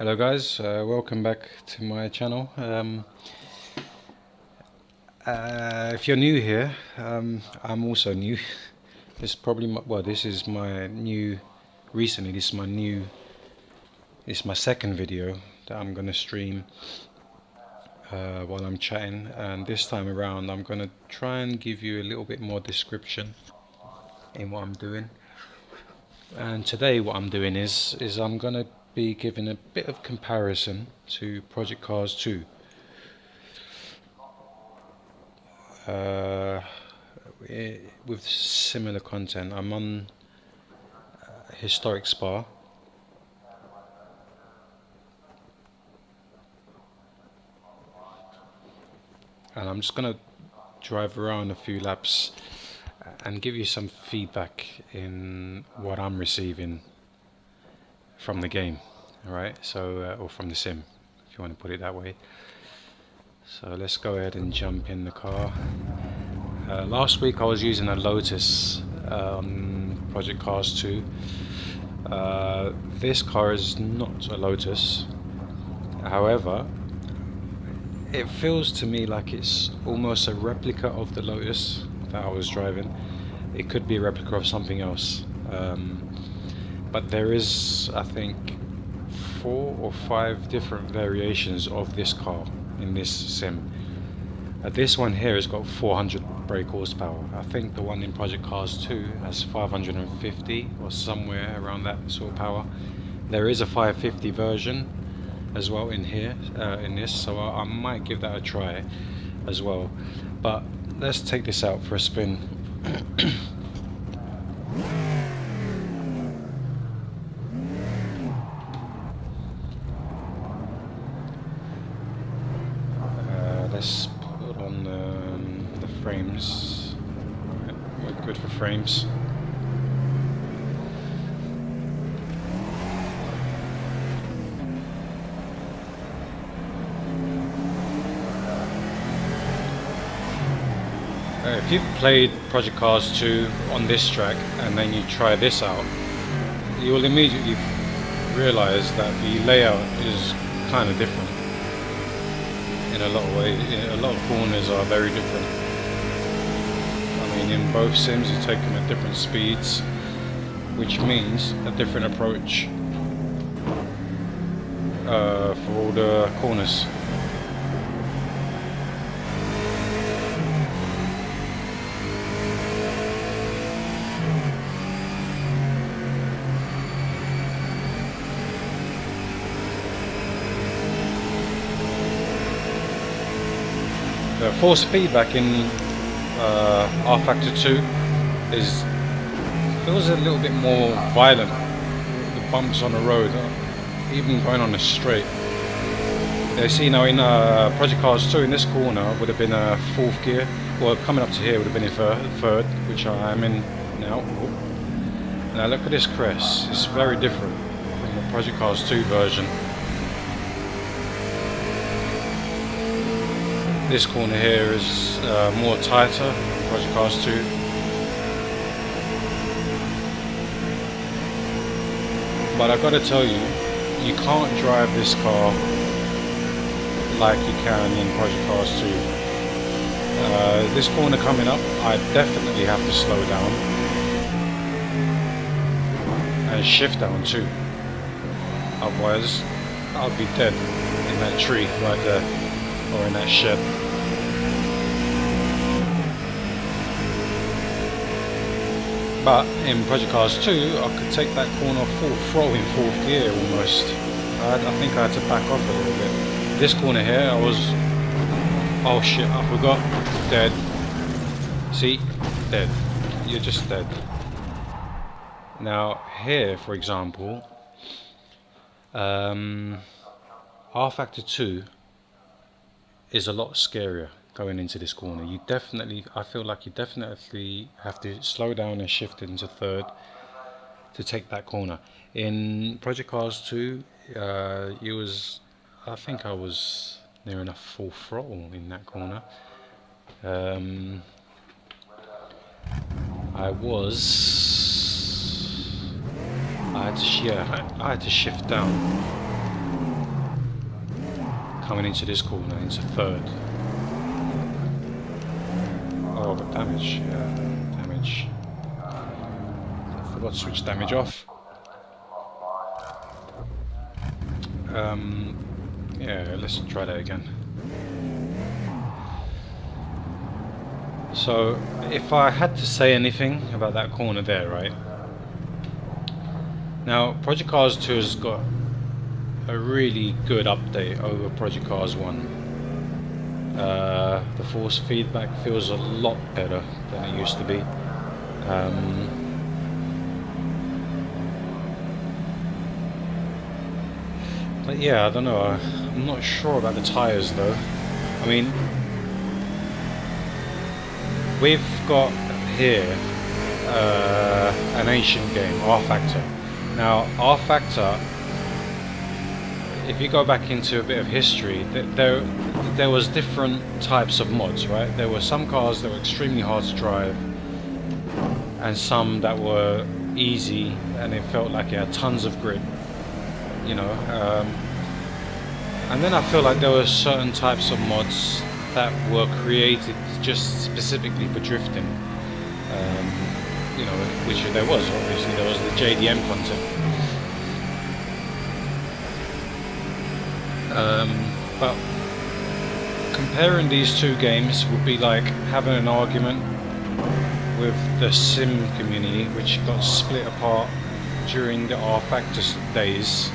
Hello guys, welcome back to my channel. If you're new here, I'm also new. This is probably this is my new, recently this is my second video that I'm gonna stream while I'm chatting, and this time around I'm gonna try and give you a little bit more description in what I'm doing. And today what I'm doing is I'm gonna be giving a bit of comparison to Project Cars 2. With similar content. I'm on historic Spa, and I'm just gonna drive around a few laps and give you some feedback in what I'm receiving from the game. Alright, so or from the sim, if you want to put it that way. So let's go ahead and jump in the car. Last week I was using a Lotus on Project Cars 2. This car is not a Lotus, however it feels to me like it's almost a replica of the Lotus that I was driving. It could be a replica of something else, but there is, I think, 4 or 5 different variations of this car in this sim. This one here has got 400 brake horsepower. I think the one in Project Cars 2 has 550 or somewhere around that sort of power. There is a 550 version as well in here, in this, so I might give that a try as well. But let's take this out for a spin. Let's put on the frames. We're good for frames. If you've played Project Cars 2 on this track and then you try this out, you will immediately realize that the layout is kind of different in a lot of ways. A lot of corners are very different. I mean, in both sims you take them at different speeds, which means a different approach for all the corners. The force feedback in rFactor 2 feels a little bit more violent. The bumps on the road, even going on a straight. They see now in Project Cars 2, in this corner would have been a 4th gear. Well, coming up to here would have been a third, which I am in now. Now look at this crest. It's very different from the Project Cars 2 version. This corner here is more tighter than Project Cars 2. But I've got to tell you, you can't drive this car like you can in Project Cars 2. This corner coming up, I definitely have to slow down and shift down too. Otherwise, I'll be dead in that tree right there, or in that shed. But in Project Cars 2, I could take that corner full throttle in 4th gear almost. I think I had to back off a little bit. This corner here, I was, oh shit, I forgot, dead. See, dead. You're just dead. Now here, for example, rFactor 2 is a lot scarier going into this corner. I feel like you definitely have to slow down and shift into 3rd to take that corner. In Project Cars 2, I think I was near enough full throttle in that corner. I had to shift down. coming into this corner, into third. Oh, but damage, yeah, damage. I forgot to switch damage off. Yeah, let's try that again. So, if I had to say anything about that corner there, right? Now, Project Cars 2 has got a really good update over Project Cars 1. The force feedback feels a lot better than it used to be. But yeah, I don't know. I'm not sure about the tires though. I mean, we've got here an ancient game, rFactor. Now, rFactor, if you go back into a bit of history, there was different types of mods, right? There were some cars that were extremely hard to drive, and some that were easy, and it felt like it had tons of grip, you know. And then I feel like there were certain types of mods that were created just specifically for drifting. You know, which there was, obviously, there was the JDM content. But comparing these two games would be like having an argument with the sim community, which got split apart during the rFactor days,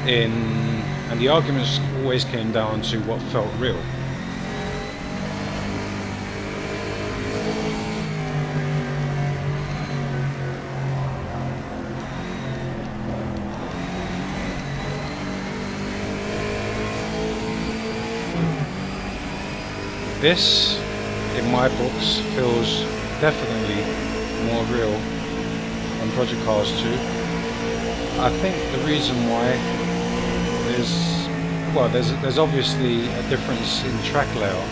and the arguments always came down to what felt real. This, in my books, feels definitely more real than Project Cars 2. I think the reason why there's obviously a difference in track layout.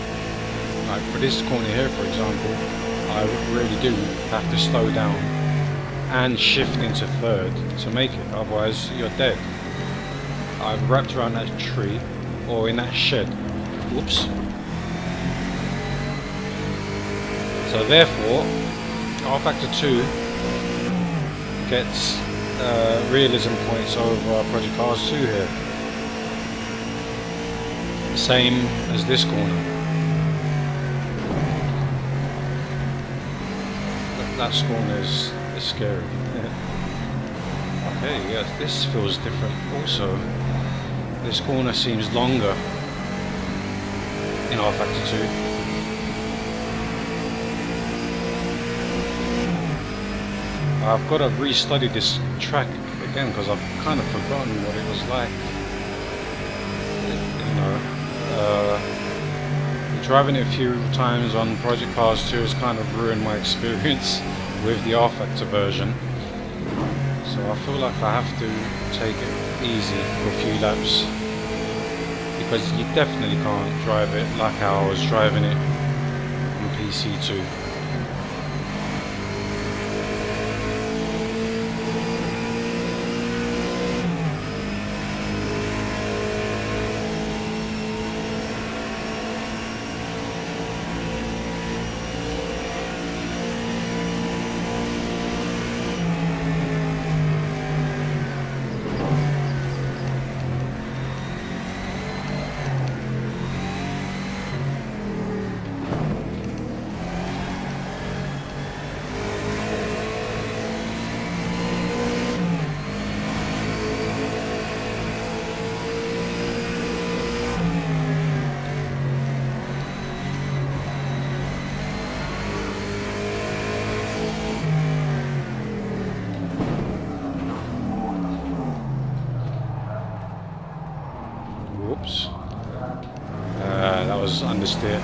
Like for this corner here, for example, I really do have to slow down and shift into third to make it, otherwise you're dead. I've wrapped around that tree or in that shed. Whoops. So therefore, rFactor 2 gets realism points over Project Cars 2 here. Same as this corner. That corner is scary. Okay, yeah, this feels different also. This corner seems longer in rFactor 2. I've got to restudy this track again because I've kind of forgotten what it was like. You know, driving it a few times on Project Cars 2 has kind of ruined my experience with the rFactor version. So I feel like I have to take it easy for a few laps, because you definitely can't drive it like how I was driving it on PC2. Whoops. That was understeer.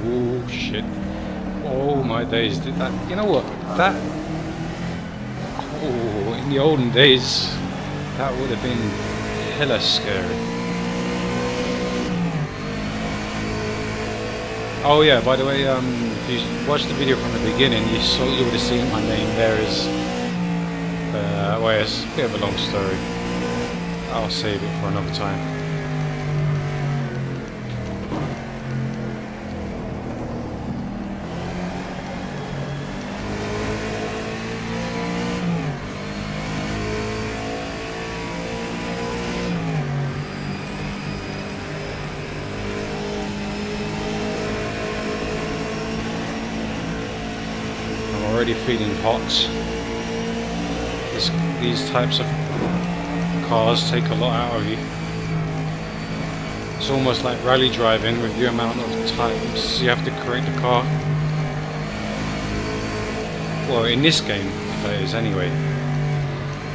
Oh shit. Oh my days. Did that, you know what? That, oh, in the olden days, that would have been hella scary. Oh yeah, by the way, if you watched the video from the beginning, you would have seen my name there is. Well, it's a bit of a long story. I'll save it for another time. I'm already feeling hot. These types of cars take a lot out of you. It's almost like rally driving with the amount of times you have to correct the car. Well, in this game, that is anyway.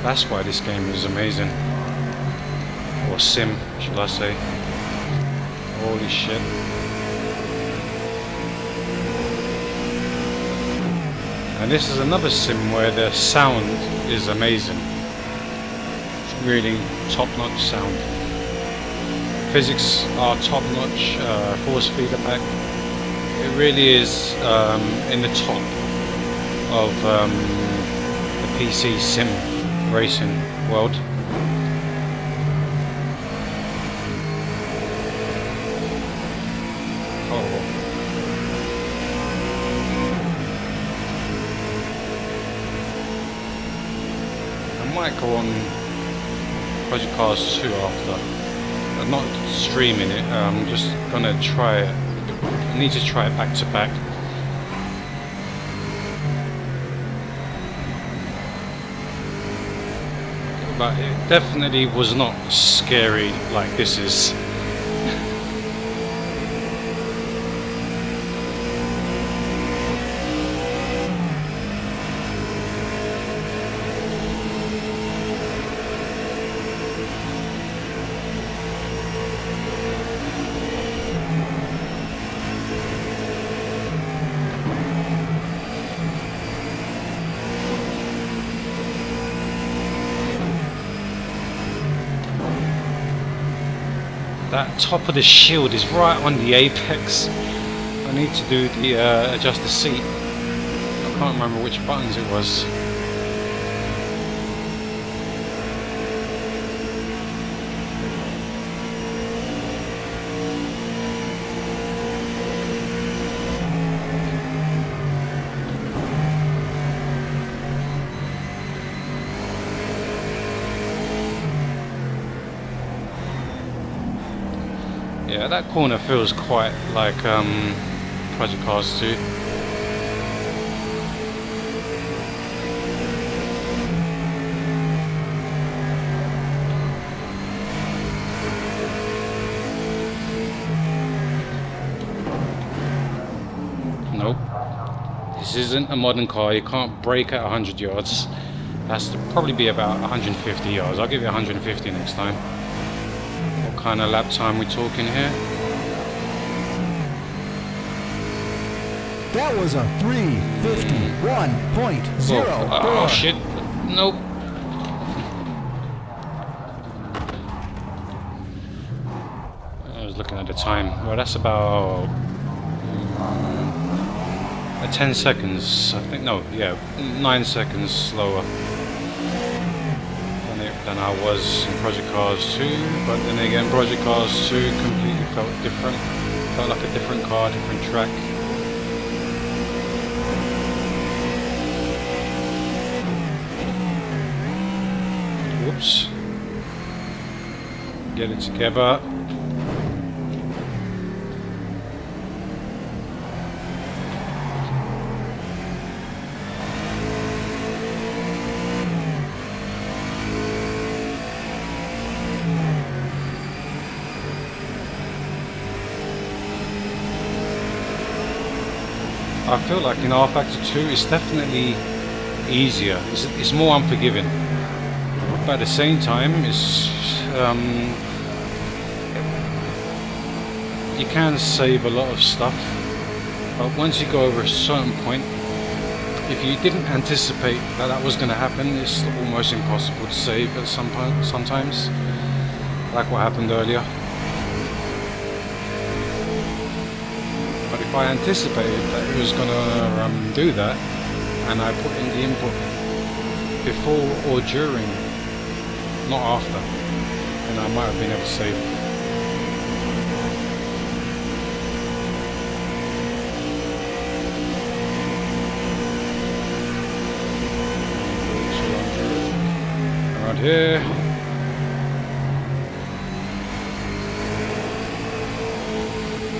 That's why this game is amazing. Or sim, should I say. Holy shit. And this is another sim where the sound is amazing. It's really top-notch sound. Physics are top-notch, force feedback. It really is in the top of the PC sim racing world. Might go on Project Cars 2 after. I'm not streaming it, I'm just gonna try it. I need to try it back to back. But it definitely was not scary like this is. That top of the shield is right on the apex. I need to do the adjust the seat. I can't remember which buttons it was. Yeah, that corner feels quite like Project Cars 2. Nope. This isn't a modern car, you can't brake at 100 yards. Has to probably be about 150 yards. I'll give you 150 next time. What kind of lap time we talking here? That was a 3:51.04. Oh shit. Nope. I was looking at the time. Well, that's about 10 seconds, I think. No, yeah, 9 seconds slower than I was in Project Cars 2. But then again, Project Cars 2 completely felt different. Felt like a different car, different track. Whoops. Get it together. I feel like in rFactor 2 it's definitely easier. It's more unforgiving. But at the same time, it's you can save a lot of stuff. But once you go over a certain point, if you didn't anticipate that that was going to happen, it's almost impossible to save at sometimes, like what happened earlier. But if I anticipated that it was gonna do that, and I put in the input before or during, not after, and I might have been able to save. Around here.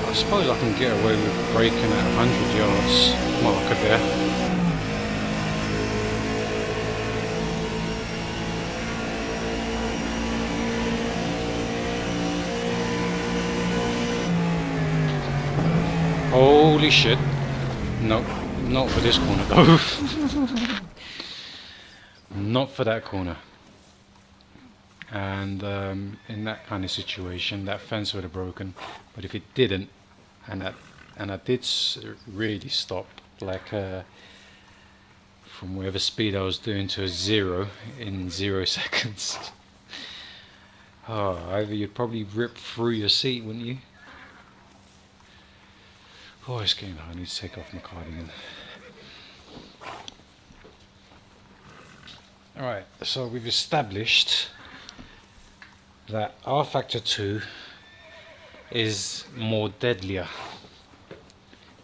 I suppose I can get away with braking at 100 yards marker there. Holy shit. No, not for this corner though. Not for that corner. And in that kind of situation, that fence would have broken. But if it didn't, and I did really stop, like from whatever speed I was doing to a 0 in 0 seconds. Oh, either you'd probably rip through your seat, wouldn't you? Oh, it's getting hot. I need to take off my cardigan. Alright, so we've established that rFactor 2 is more deadlier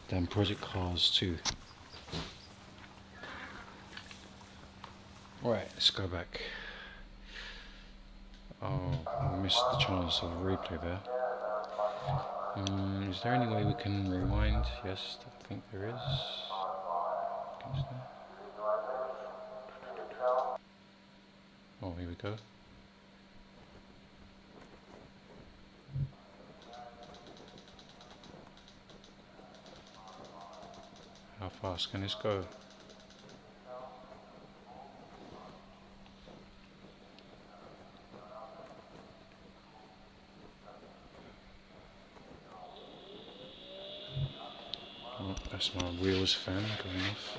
than Project Cars 2. Right, let's go back. Oh, I missed the chance of a replay there. Is there any way we can rewind? Yes, I think there is. Oh, here we go. How fast can this go? Oh, that's my wheels fan going off.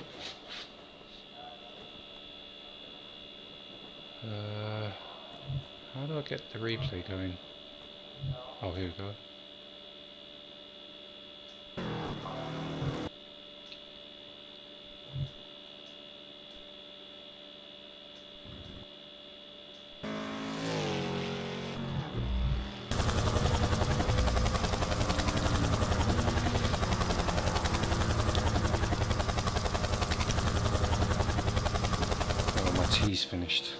How do I get the replay going? Oh, here we go. Oh, my tea's finished.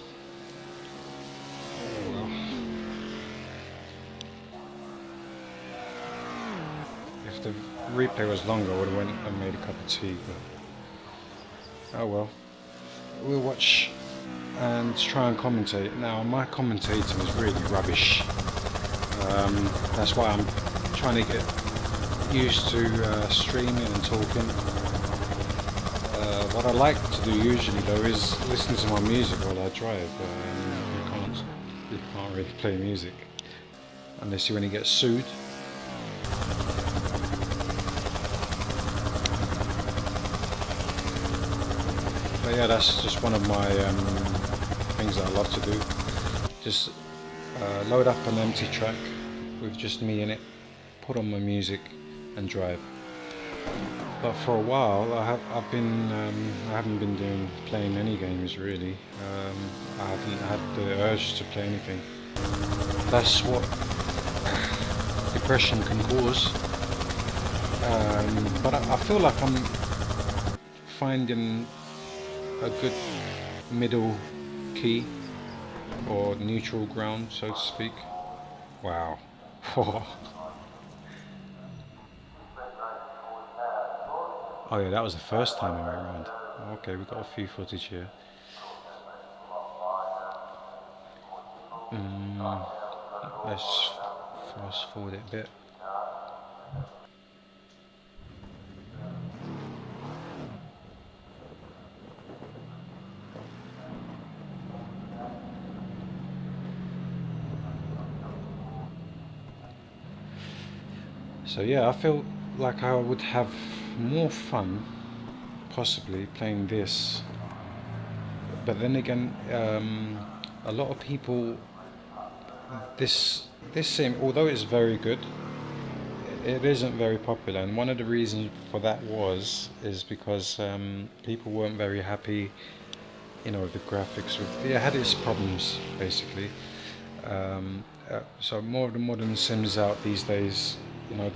If the replay was longer, I would have went and made a cup of tea, but oh well. We'll watch and try and commentate. Now, my commentating is really rubbish. That's why I'm trying to get used to streaming and talking. What I like to do usually though is listen to my music while I drive. You can't really play music unless you when you get sued. But yeah, that's just one of my things that I love to do. Just load up an empty track with just me in it, put on my music and drive. But for a while I haven't been playing any games really. I haven't had the urge to play anything. That's what depression can cause. But I feel like I'm finding a good middle key or neutral ground, so to speak. Wow. Oh yeah, that was the first time I went around. Okay, we've got a few footage here. Let's fast forward it a bit. So yeah, I feel like I would have more fun possibly playing this, but then again, a lot of people, this sim, although it's very good, it isn't very popular, and one of the reasons for that is because people weren't very happy, you know, with the graphics. It had its problems basically. So more of the modern Sims out these days, you know,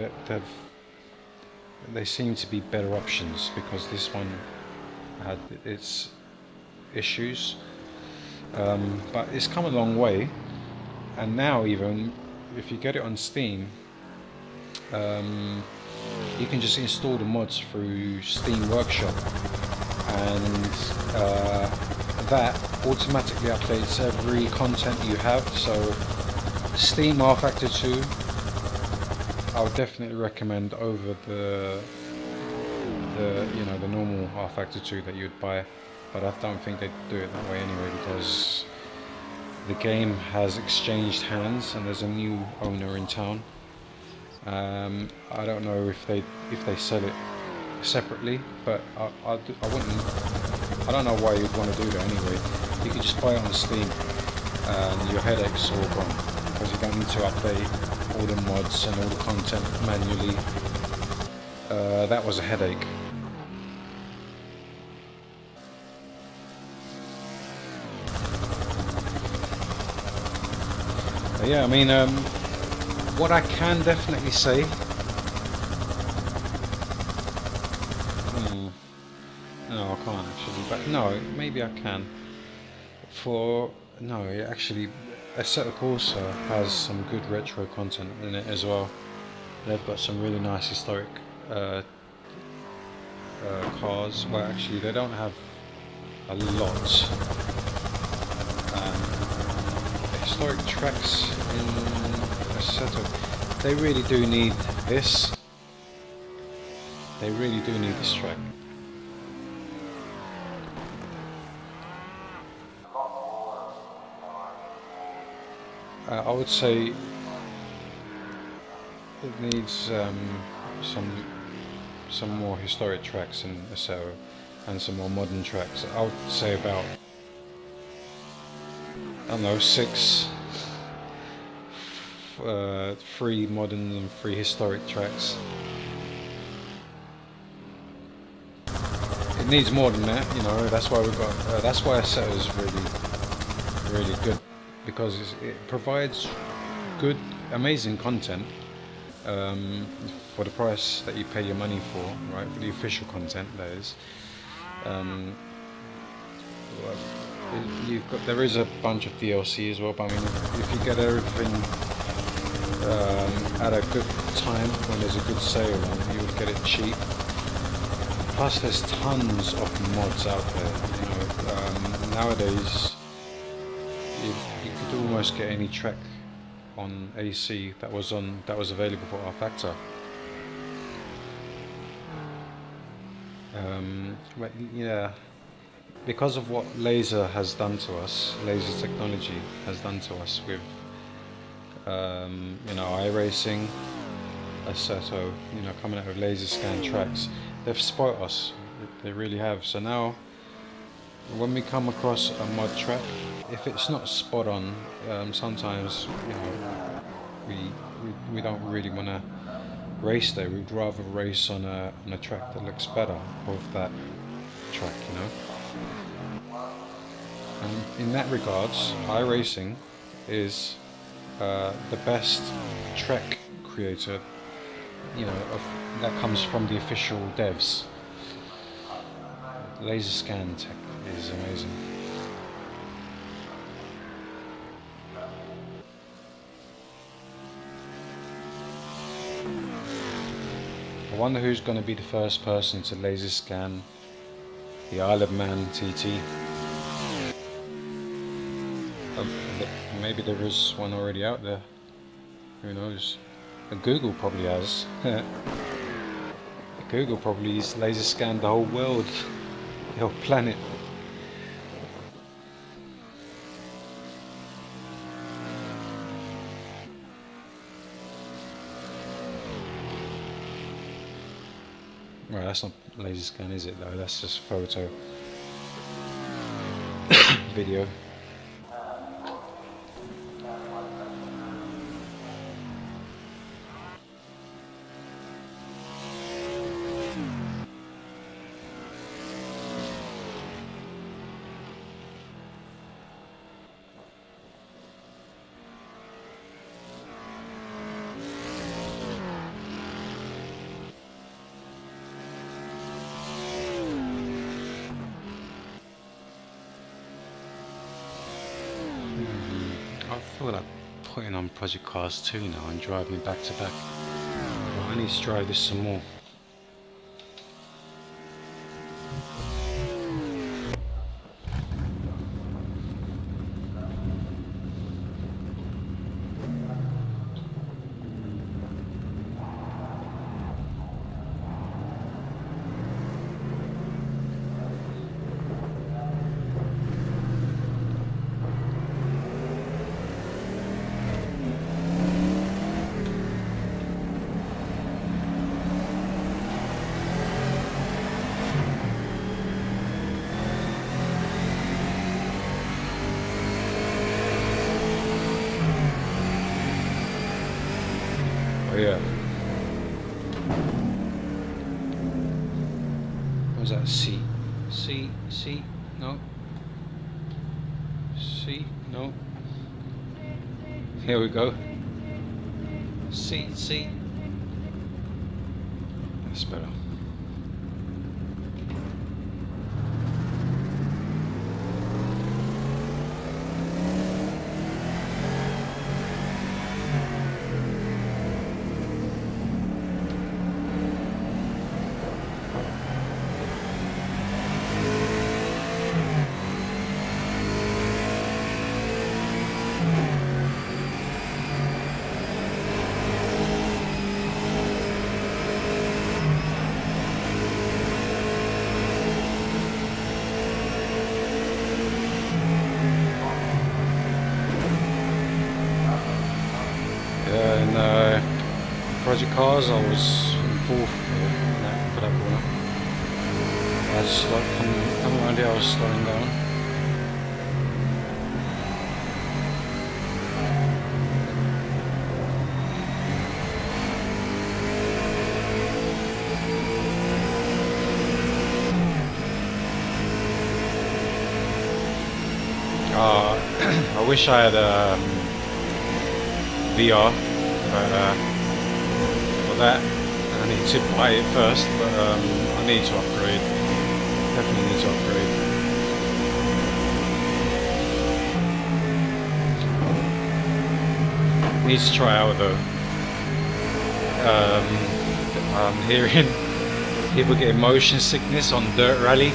they seem to be better options, because this one had its issues. But it's come a long way, and now even if you get it on Steam, you can just install the mods through Steam Workshop, and that automatically updates every content you have. So Steam rFactor 2 I would definitely recommend over the normal rFactor 2 that you'd buy, but I don't think they'd do it that way anyway, because the game has exchanged hands and there's a new owner in town. I don't know if they sell it separately, but I wouldn't. I don't know why you'd want to do that anyway. You could just buy it on Steam, and your headaches are all gone, because you don't need to update all the mods and all the content manually. That was a headache. But yeah, I mean, what I can definitely say. No, I can't actually, but no, maybe I can. No, actually, Assetto Corsa has some good retro content in it as well. They've got some really nice historic cars. Well, actually, they don't have a lot. Historic tracks in Assetto. They really do need this. They really do need this track. I would say it needs some more historic tracks in Assetto, and some more modern tracks. I would say about, I don't know, 3 modern and 3 historic tracks. It needs more than that, you know. That's why we've got. That's why Assetto is really good, because it provides good, amazing content for the price that you pay your money for, right? For the official content, that is. There is a bunch of DLC as well, but I mean, if you get everything at a good time when there's a good sale on, you would get it cheap. Plus, there's tons of mods out there. You know, nowadays you could almost get any track on AC that was available for rFactor. But yeah, because of what laser has done to us, laser technology has done to us with you know, iRacing, Assetto, you know, coming out with laser scan tracks, they've spoilt us. They really have. So now, when we come across a mod track, if it's not spot on, sometimes, you know, we don't really want to race there. We'd rather race on a track that looks better with that track, you know. And in that regards, iRacing is the best track creator, you know, that comes from the official devs. Laser scan tech is amazing. I wonder who's going to be the first person to laser scan the Isle of Man TT. Maybe there is one already out there. Who knows? Google probably has. Google probably has laser scanned the whole world, the whole planet. Right, that's not laser scan, is it though? That's just photo. Video. putting on Project Cars 2 now and driving back to back. But I need to drive this some more. Yeah. What was that? C? C? C? No. C? No. Here we go. C? C? That's better. Project Cars, I was in fourth for that corner. I just coming around here, I was slowing down. I wish I had VR, but that I need to buy it first, but I need to upgrade. Definitely need to upgrade. Need to try out though. I'm hearing people getting motion sickness on dirt rally.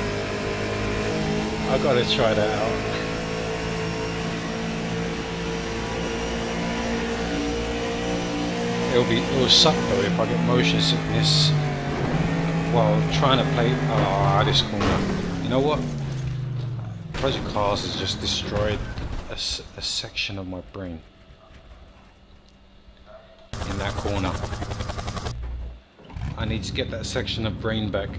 I gotta try that out. It'll suck though if I get motion sickness while trying to play this corner. You know what? Project Cars has just destroyed a section of my brain in that corner. I need to get that section of brain back.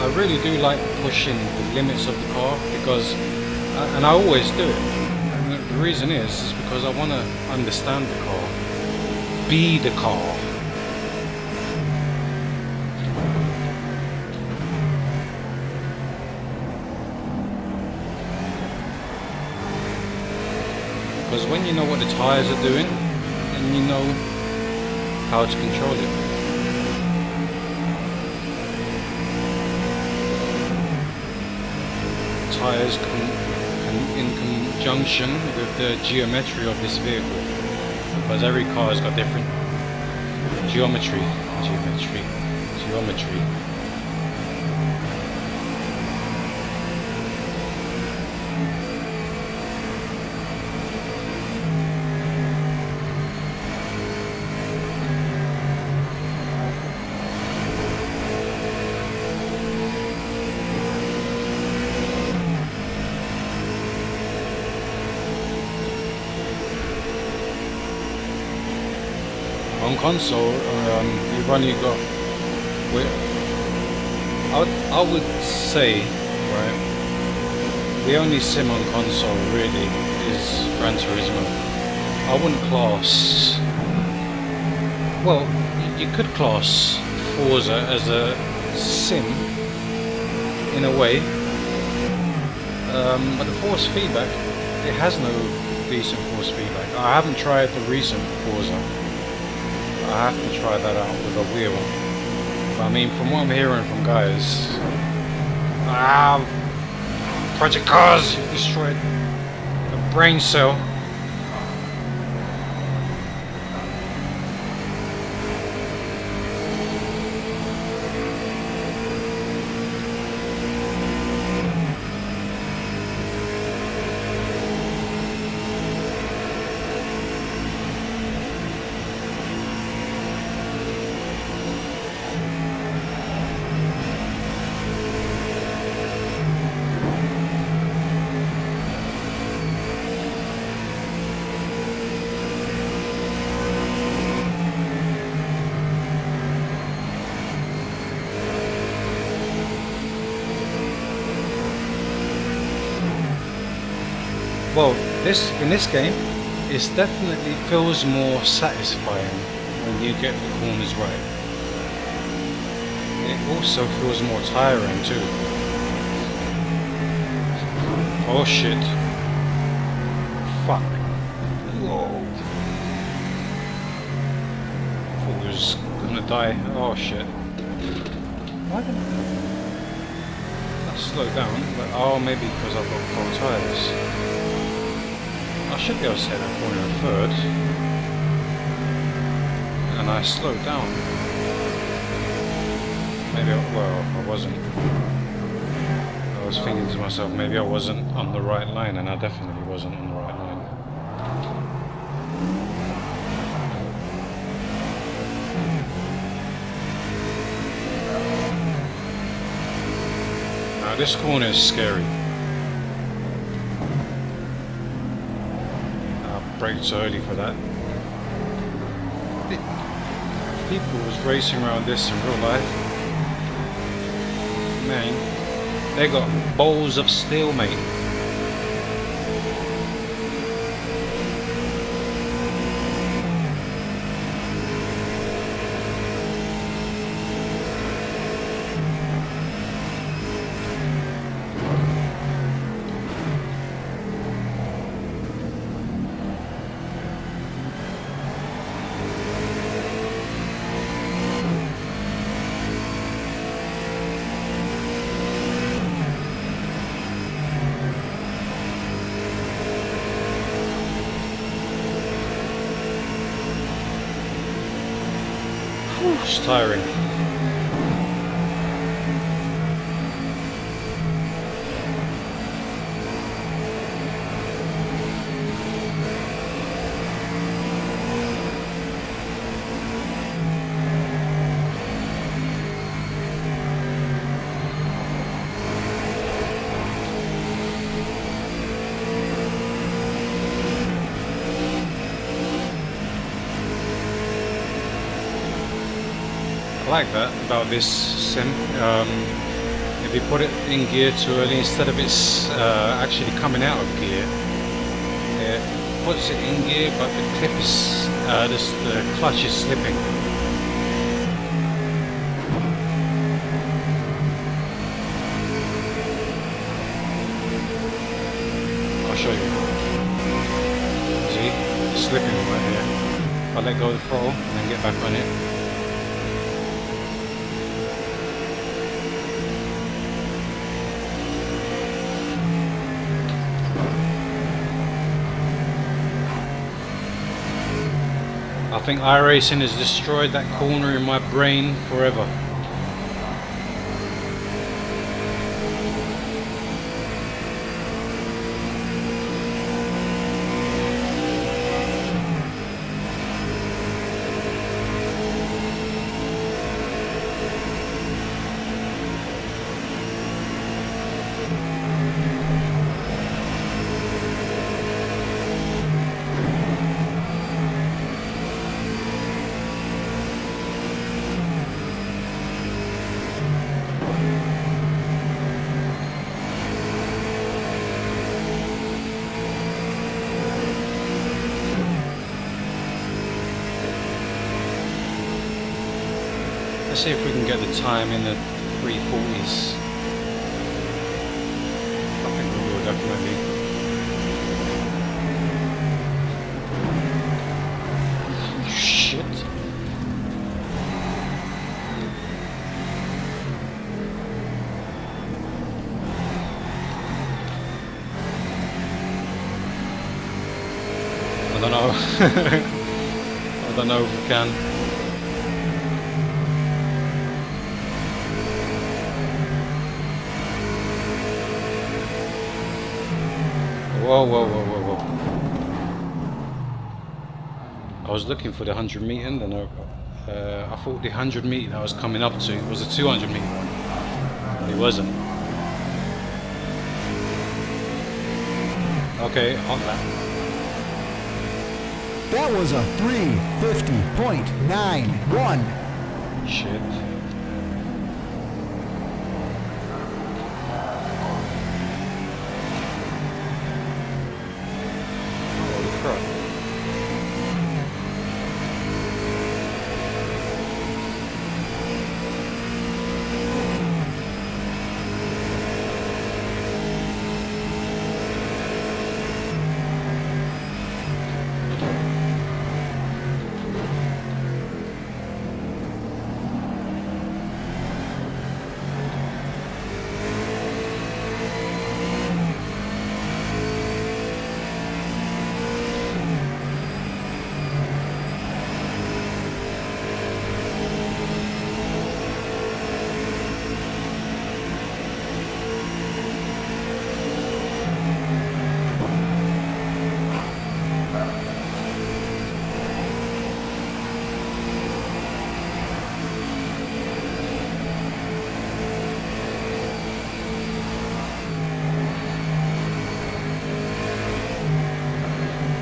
I really do like pushing the limits of the car because, and I always do it, and the reason is because I want to understand the car, be the car. Because when you know what the tyres are doing, then you know how to control it. Tyres in conjunction with the geometry of this vehicle, because every car has got different geometry. On console, you've only got. I would say, right, the only sim on console really is Gran Turismo. I wouldn't class. Well, you could class Forza as a sim in a way, but the force feedback, it has no decent force feedback. I haven't tried the recent Forza. I have to try that out with a wheel. But I mean, from what I'm hearing from guys, Project Cars destroyed a brain cell. Well, in this game, it definitely feels more satisfying when you get the corners right. It also feels more tiring too. Oh shit. Fuck. Whoa. Thought we was gonna die. Oh shit. Why did I slow down? But oh, maybe because I've got cold tires. I should be able to set that corner in third, and I slowed down. Maybe, I wasn't. I was thinking to myself, maybe I wasn't on the right line, and I definitely wasn't on the right line. Now this corner is scary. Braked early for that. People was racing around this in real life. Man, they got bowls of steel, mate. It's tiring. I like that about this sim. If you put it in gear too early, instead of it's actually coming out of gear, it puts it in gear, but the clip is the clutch is slipping. I'll show you. See, it's slipping right here. I'll let go of the throttle and then get back on it. I think iRacing has destroyed that corner in my brain forever. Let's see if we can get the time in the 340s. I think we will definitely. Shit. I don't know. I don't know if we can. Whoa, whoa, whoa, whoa, whoa. I was looking for the 100 meter and then I thought the 100 meter I was coming up to was a 200 meter one. But it wasn't. Okay, on that. That was a 350.91. Shit. Holy crap.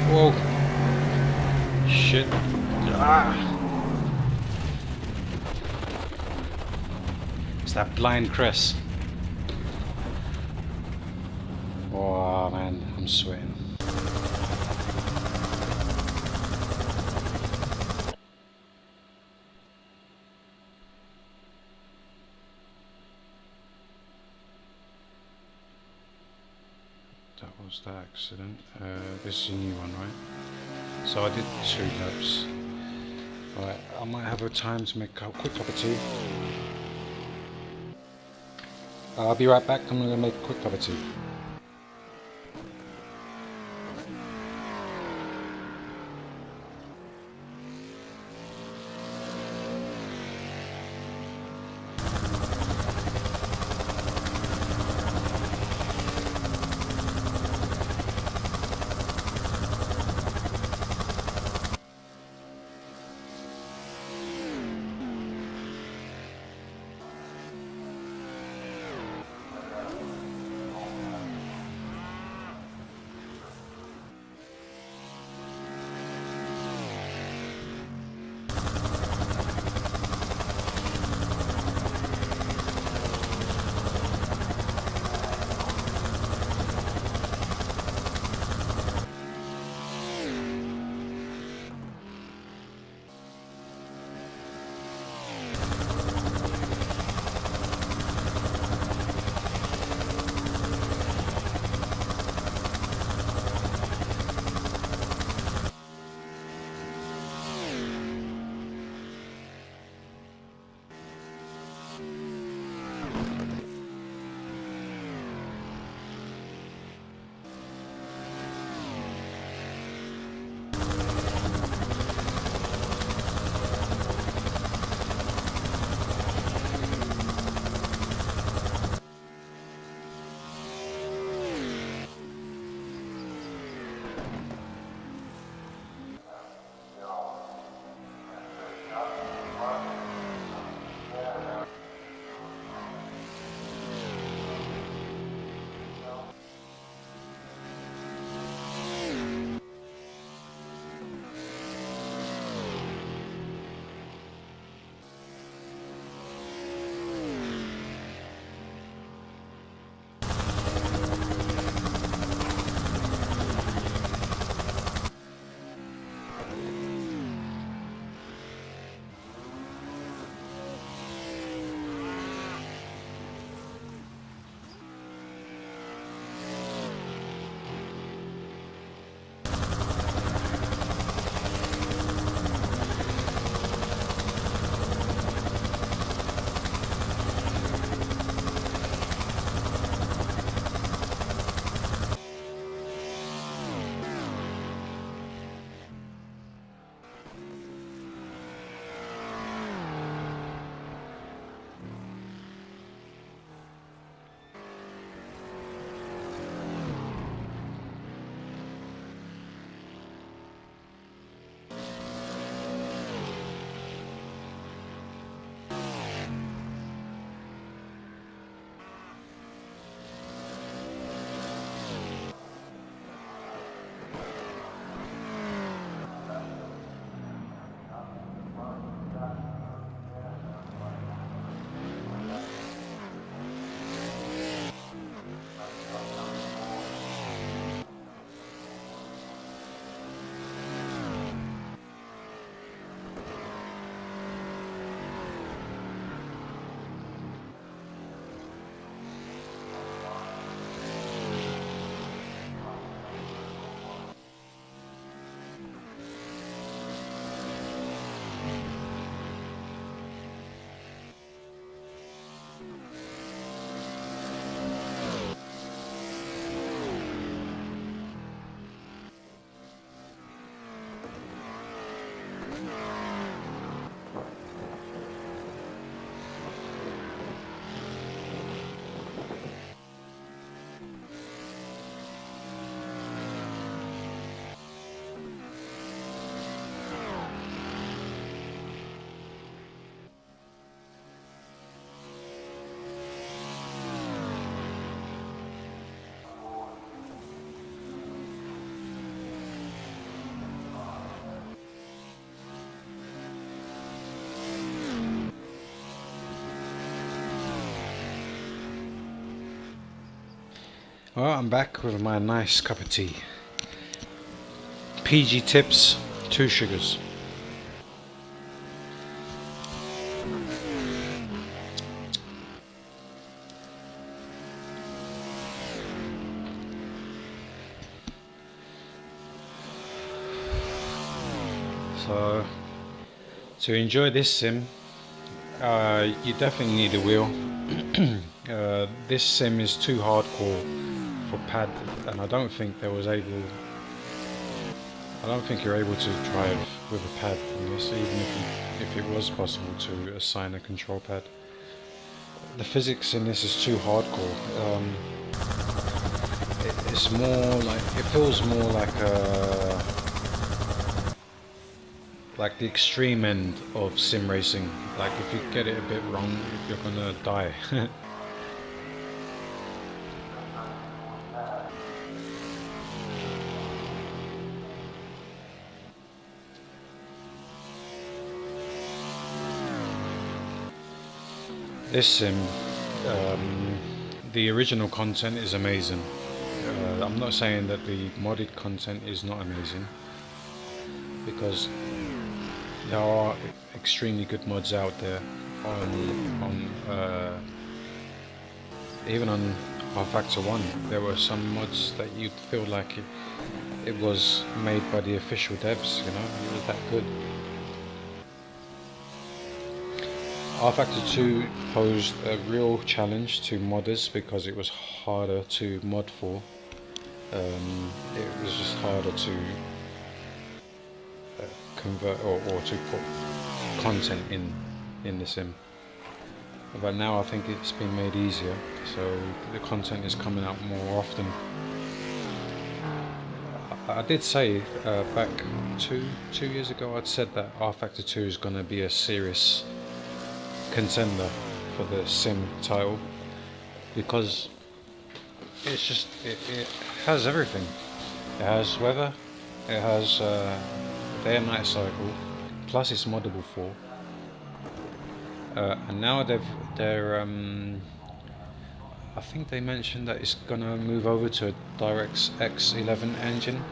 Whoa. Shit. Ah. It's that blind crest. Oh man, I'm sweating. That was the accident. This is a new one, right? So I did 2 laps. Right, I might have a time to make a quick cup of tea. I'll be right back. I'm going to make a quick cup of tea. Well, I'm back with my nice cup of tea. PG Tips, 2 sugars. So, to enjoy this sim, you definitely need a wheel. This sim is too hardcore for pad, and I don't think you're able to drive with a pad in this, even if it was possible to assign a control pad. The physics in this is too hardcore. It's more like, it feels more like the extreme end of sim racing. Like if you get it a bit wrong, you're gonna die. This sim, um, the original content is amazing. I'm not saying that the modded content is not amazing, because there are extremely good mods out there on even on rFactor 1. There were some mods that you'd feel like it was made by the official devs, you know, it was that good. rFactor 2 posed a real challenge to modders because it was harder to mod for. It was just harder to convert or to put content in the sim. But now I think it's been made easier, so the content is coming out more often. I did say back two years ago, I'd said that rFactor 2 is going to be a serious contender for the sim title, because it's just it has everything. It has weather, it has day and night cycle, plus it's moddable for. And now they're I think they mentioned that it's gonna move over to a DirectX 11 engine.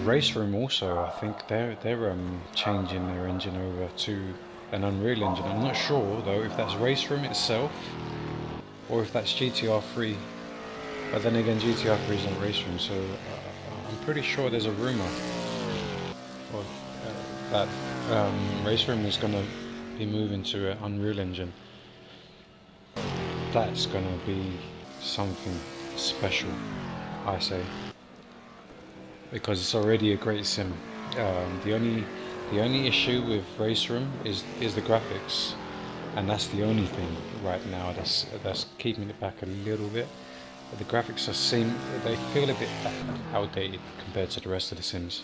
Race Room also, I think they're changing their engine over to an Unreal Engine. I'm not sure though if that's Race Room itself or if that's GTR3. But then again, GTR3 is not Race Room, so I'm pretty sure there's a rumor or, that Race Room is going to be moving to an Unreal Engine. That's going to be something special, I say, because it's already a great sim. The only issue with Race Room is the graphics, and that's the only thing right now that's keeping it back a little bit. But the graphics they feel a bit outdated compared to the rest of the Sims.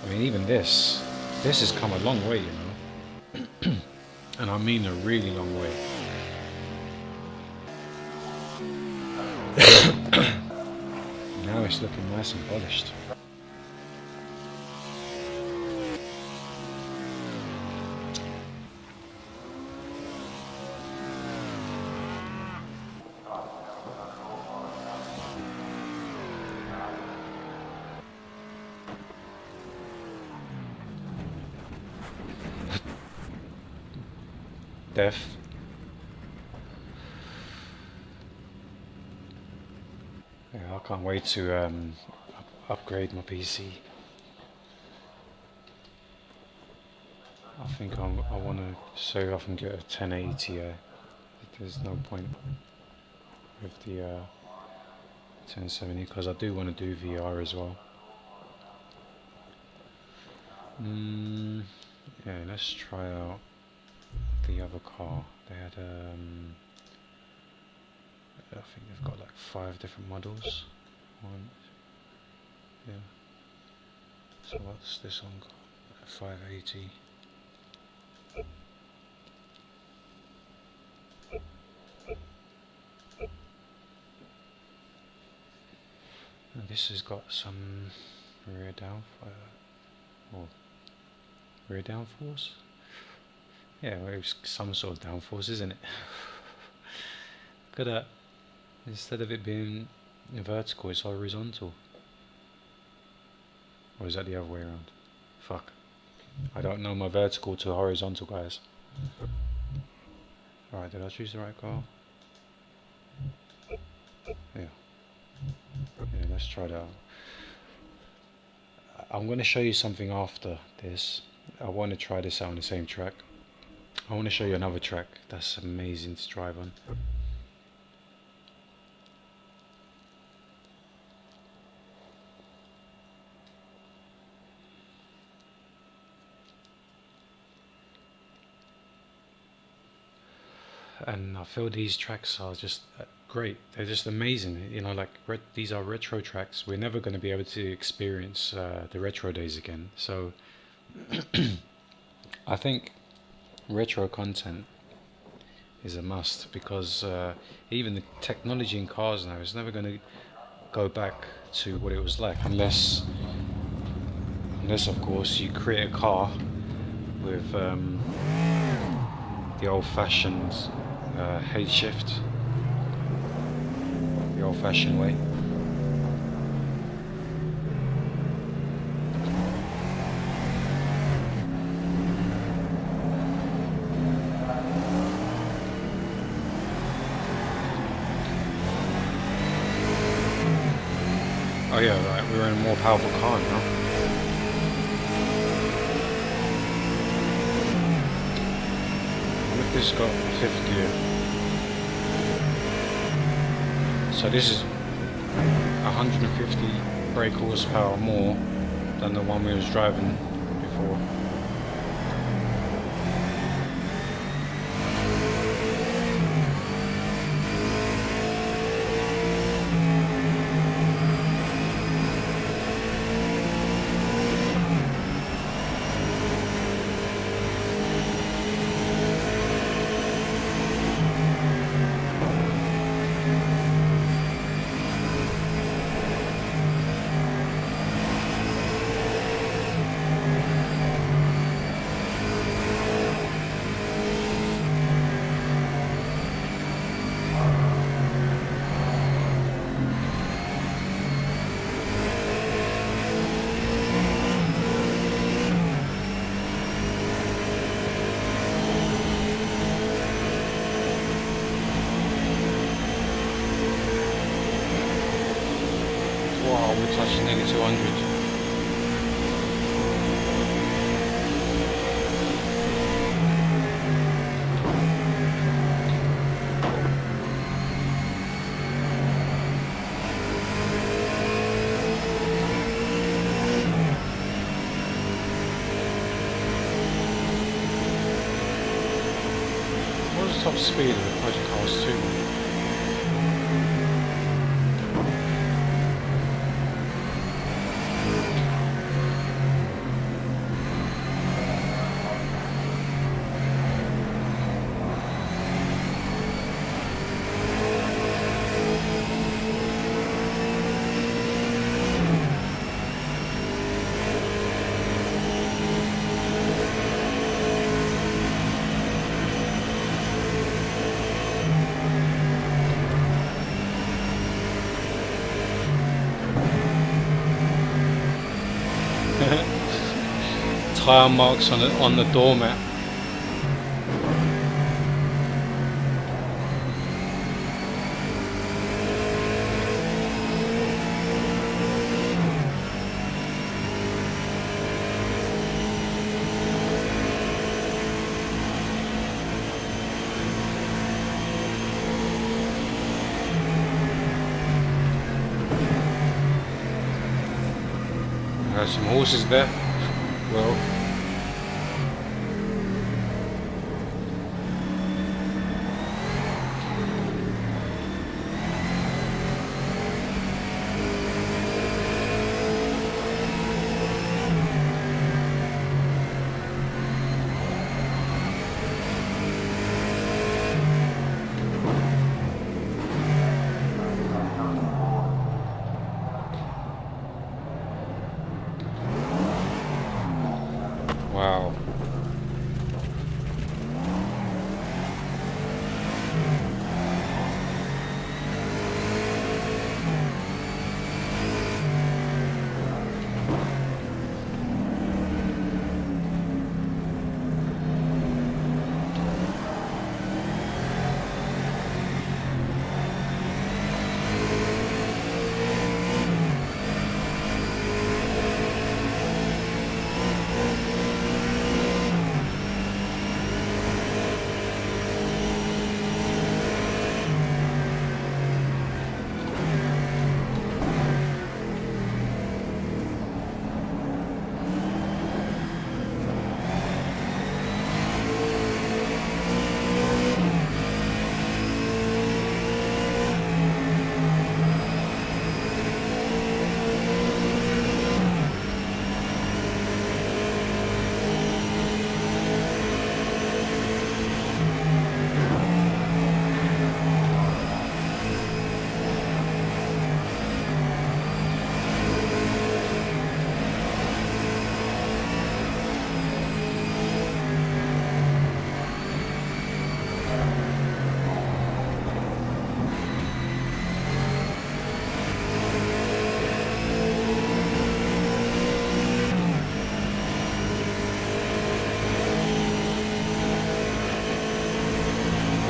I mean, even this has come a long way, you know, and I mean a really long way. Now it's looking nice and polished. Death. Yeah, I can't wait to upgrade my PC. I think I want to see if I can get a 1080 Ti. There's no point with the 1070 because I do want to do VR as well. Yeah, let's try out the other car. They had I think they've got like 5 different models. Yeah. So what's this one got? 580. And this has got some rear downfire. Oh, Rear downforce? Yeah, well, it's some sort of downforce, isn't it? Look at that. Instead of it being vertical, it's horizontal. Or is that the other way around? Fuck. I don't know my vertical to horizontal, guys. Alright, did I choose the right car? Yeah. Yeah, let's try that out. I'm going to show you something after this. I want to try this out on the same track. I want to show you another track that's amazing to drive on. And I feel these tracks are just great. They're just amazing. You know, like these are retro tracks. We're never going to be able to experience the retro days again. So I think retro content is a must, because even the technology in cars now is never going to go back to what it was like, unless of course you create a car with the old-fashioned head shift, the old-fashioned way. Oh yeah, right, we're in a more powerful car now. This got 50 gear. So this is 150 brake horsepower more than the one we was driving before. Wow, we're touching nearly 200. What was the top speed of the Project Cars 2? Tire marks on the doormat. There's some horses there. Well, Wow.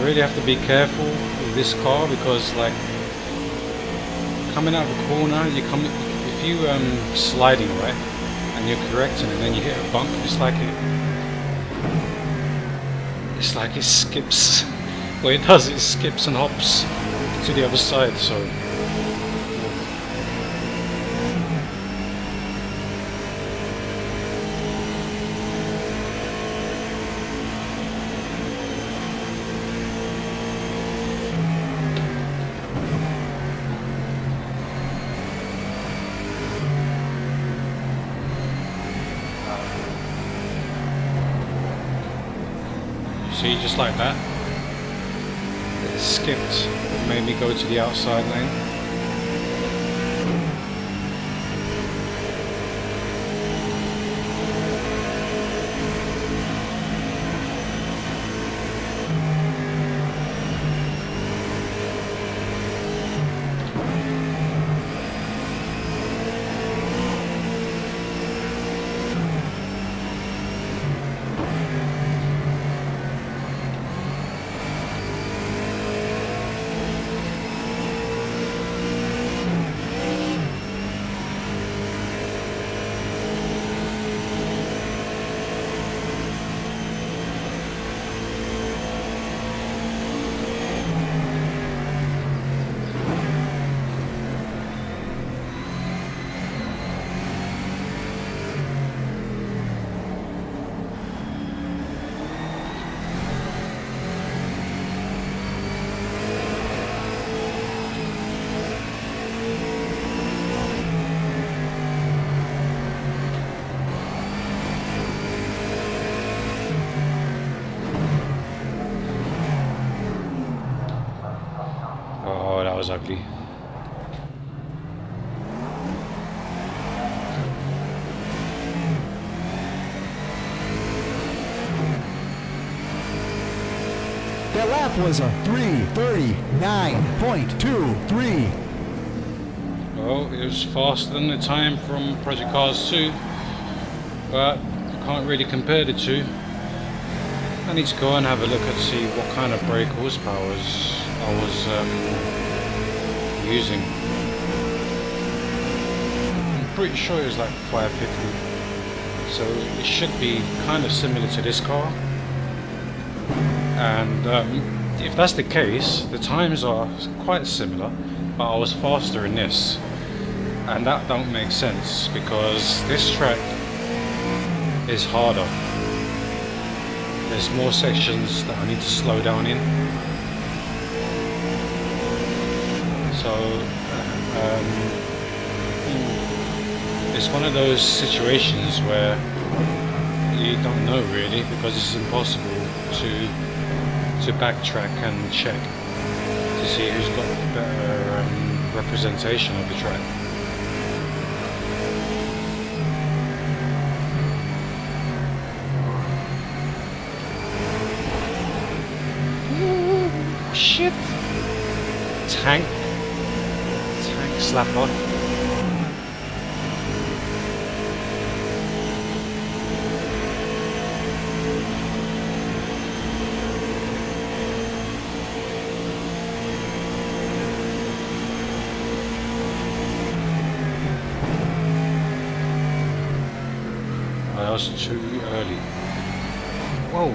Really have to be careful with this car because, like, coming out of the corner, if you sliding right and you're correcting and then you hit a bump, it's like it skips. What it does, it skips and hops to the other side. So see, just like that, it skipped, it made me go to the outside lane. Oh, that was ugly. That lap was a 3:39.23. Well, it was faster than the time from Project Cars 2, but I can't really compare the two. I need to go and have a look and see what kind of brake horsepower I was using. I'm pretty sure it was like 550, so it should be kind of similar to this car. And if that's the case, the times are quite similar, but I was faster in this, and that don't make sense because this track is harder. There's more sections that I need to slow down in. So it's one of those situations where you don't know really, because it's impossible to backtrack and check to see who's got the better representation of the track. Shit! Tank slapper. That was too early. Whoa!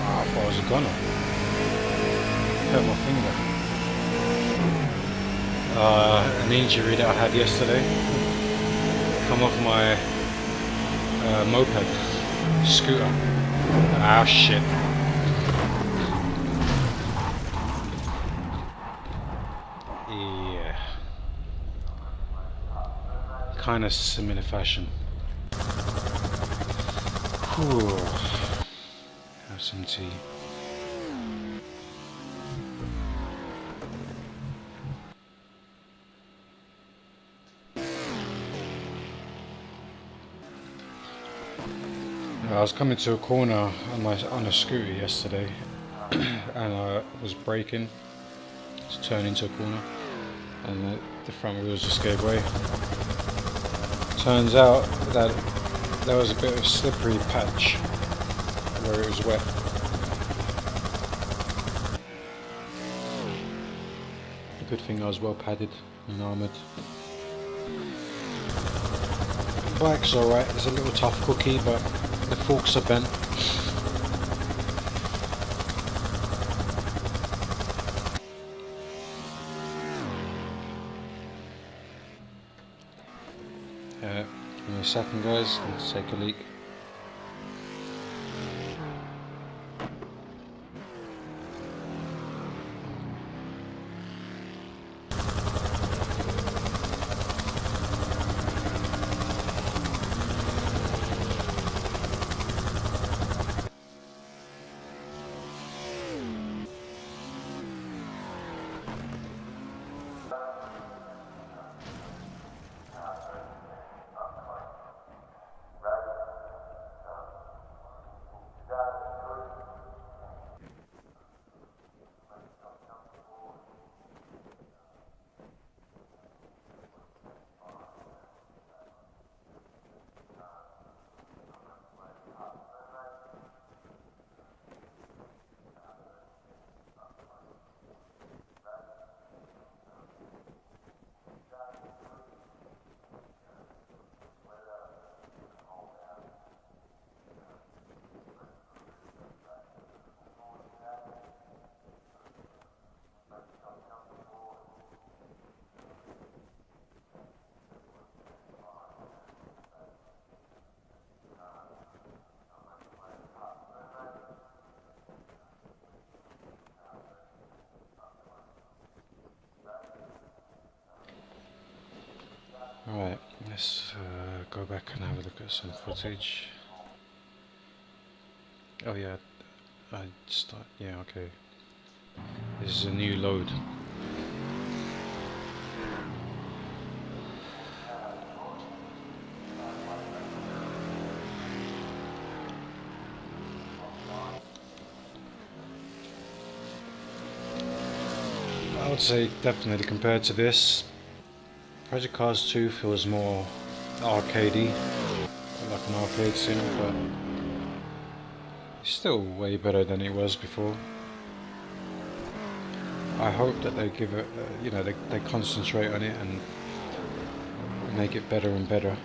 I thought I was a gunner. Hurt my finger. An injury that I had yesterday. Come off my moped, scooter. Ah, shit. Yeah. Kind of similar fashion. Whew. Have some tea. I was coming to a corner on a scooter yesterday, and I was braking to turn into a corner, and the front wheels just gave way. Turns out that there was a bit of slippery patch where it was wet. Good thing I was well padded and armoured. The bike's alright, it's a little tough cookie, but the forks are bent. Give me a second, guys, let's take a leak. Alright, let's go back and have a look at some footage. Oh yeah, yeah, okay. This is a new load. I would say definitely compared to this, Project Cars 2 feels more arcadey, like an arcade sim, but it's still way better than it was before. I hope that they give it, they concentrate on it and make it better and better.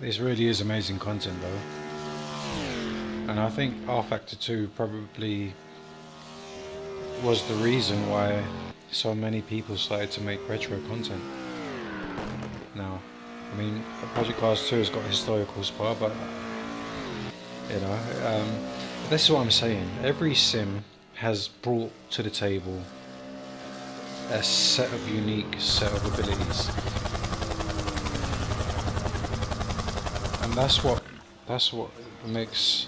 This really is amazing content though. And I think rFactor 2 probably was the reason why so many people started to make retro content. Now, I mean, Project Cars 2 has got a historical spot, but you know, this is what I'm saying. Every sim has brought to the table a unique set of abilities, and that's what makes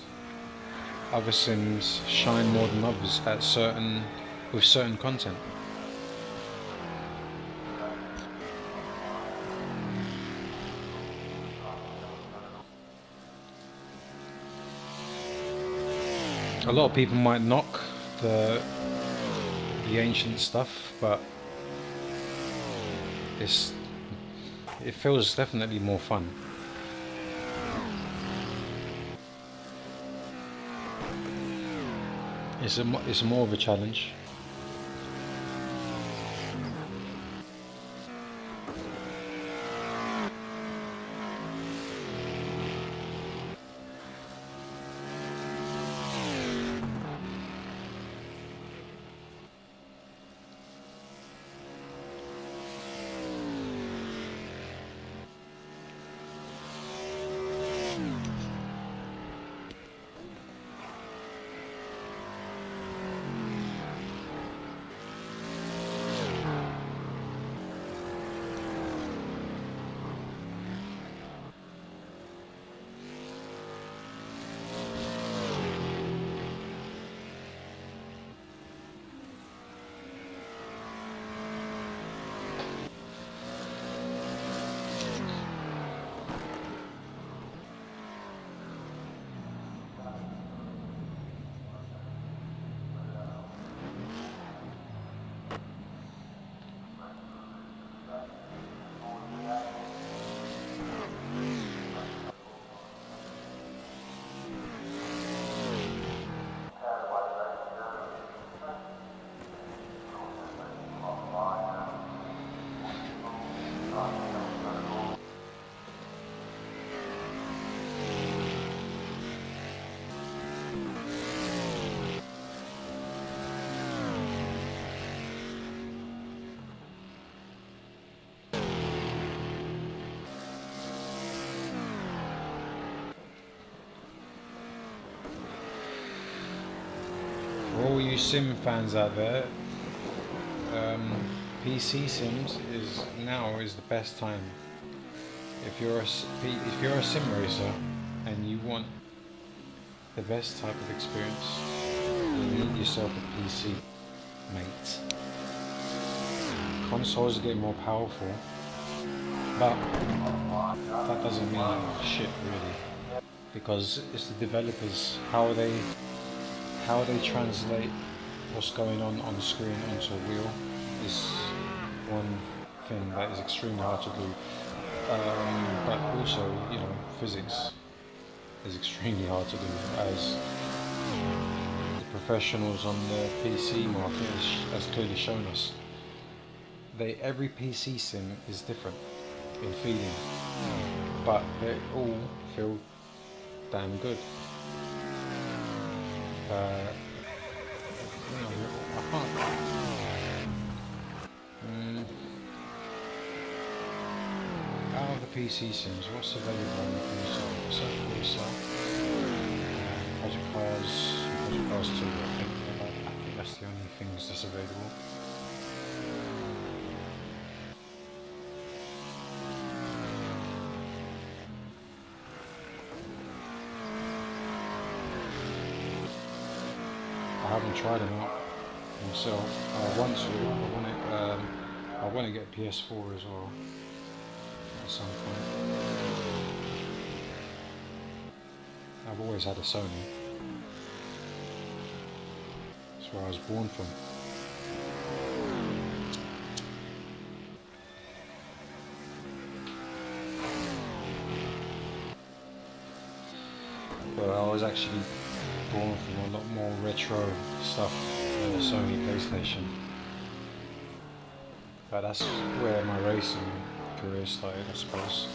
other sims shine more than others with certain content. A lot of people might knock the ancient stuff, but it feels definitely more fun. It's more of a challenge. For all you sim fans out there, PC sims is the best time. If you're a sim racer and you want the best type of experience, you need yourself a PC, mate. Consoles are getting more powerful, but that doesn't mean shit really, because it's the developers, how they translate what's going on screen onto a wheel is one thing that is extremely hard to do. But also, you know, physics is extremely hard to do, as the professionals on the PC market has clearly shown us. Every PC sim is different in feeling, but they all feel damn good. You know, I can't. Out of the PC sims, what's available on the console? Search for yourself. Project Cars 2, I think that's the only things that's available. I haven't tried them out myself. I want to. I want to get a PS4 as well at some point. I've always had a Sony. That's where I was born from. But I was actually born from a lot more retro stuff than the Sony PlayStation. But that's where my racing career started, I suppose.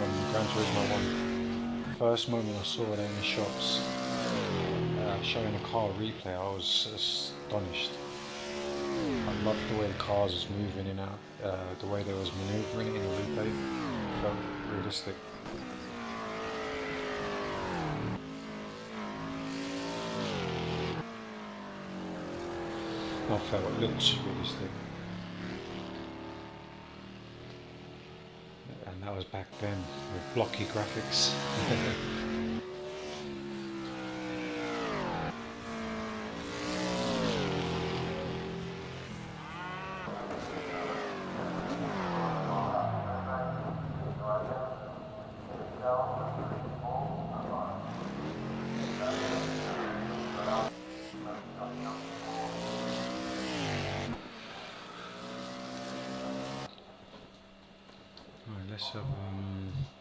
from Gran Turismo 1. First moment I saw it in the shops showing a car replay, I was astonished. I loved the way the cars was moving in and out, the way they was manoeuvring it in the replay. Felt realistic. Not felt, it looks realistic. And that was back then with blocky graphics.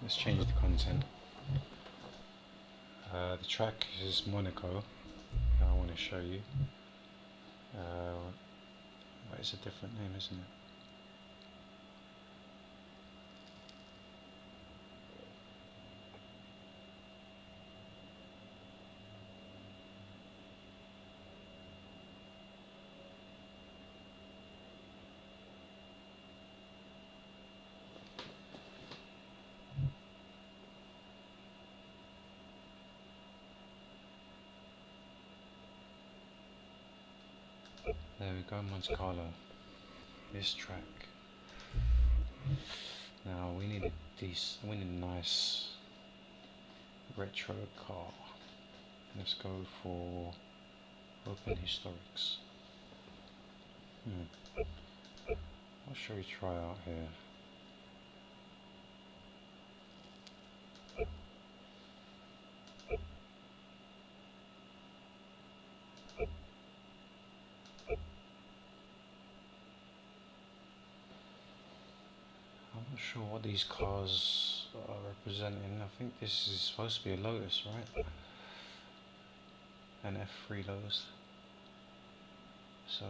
Let's change the content. The track is Monaco. I want to show you. But it's a different name, isn't it? There we go, Monte Carlo. This track. Now we need a nice retro car. Let's go for Open Historics. What shall we try out here? I'm not sure what these cars are representing. I think this is supposed to be a Lotus, right? An F3 Lotus. So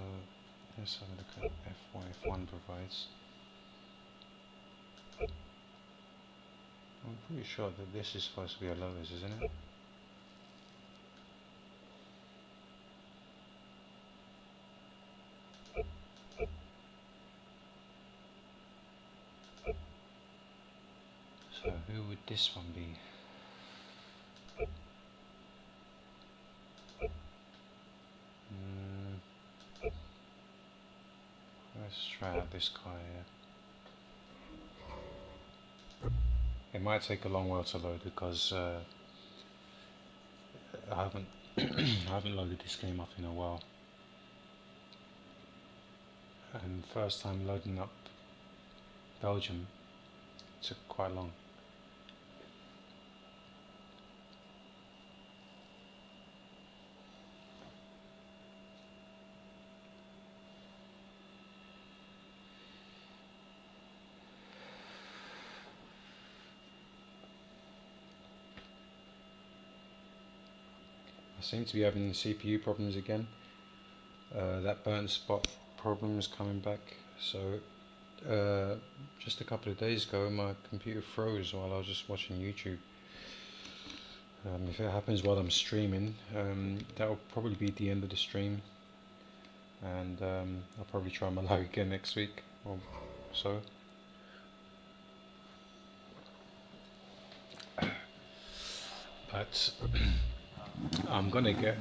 let's have a look at what F1 provides. I'm pretty sure that this is supposed to be a Lotus, isn't it? So who would this one be? Let's try out this car here. It might take a long while to load because I haven't I haven't loaded this game up in a while, and first time loading up Belgium took quite long. I seem to be having CPU problems again. That burnt spot problem is coming back. So just a couple of days ago my computer froze while I was just watching YouTube. If it happens while I'm streaming, that'll probably be the end of the stream, and I'll probably try my luck again next week or so. But I'm gonna get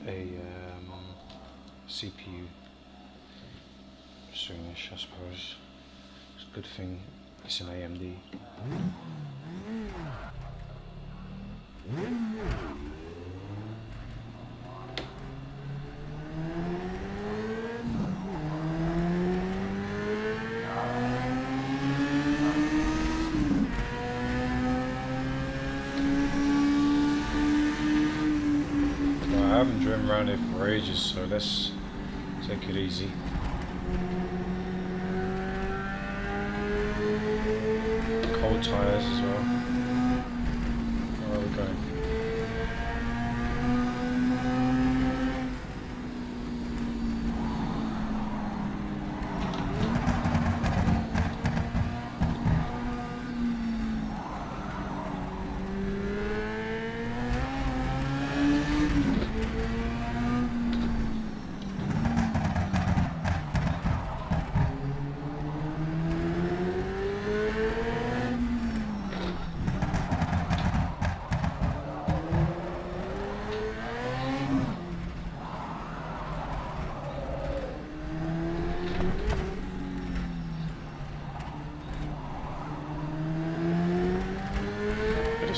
a CPU soonish, I suppose. It's a good thing it's an AMD. I haven't driven around it for ages, so let's take it easy. Cold tires as well. Where are we going?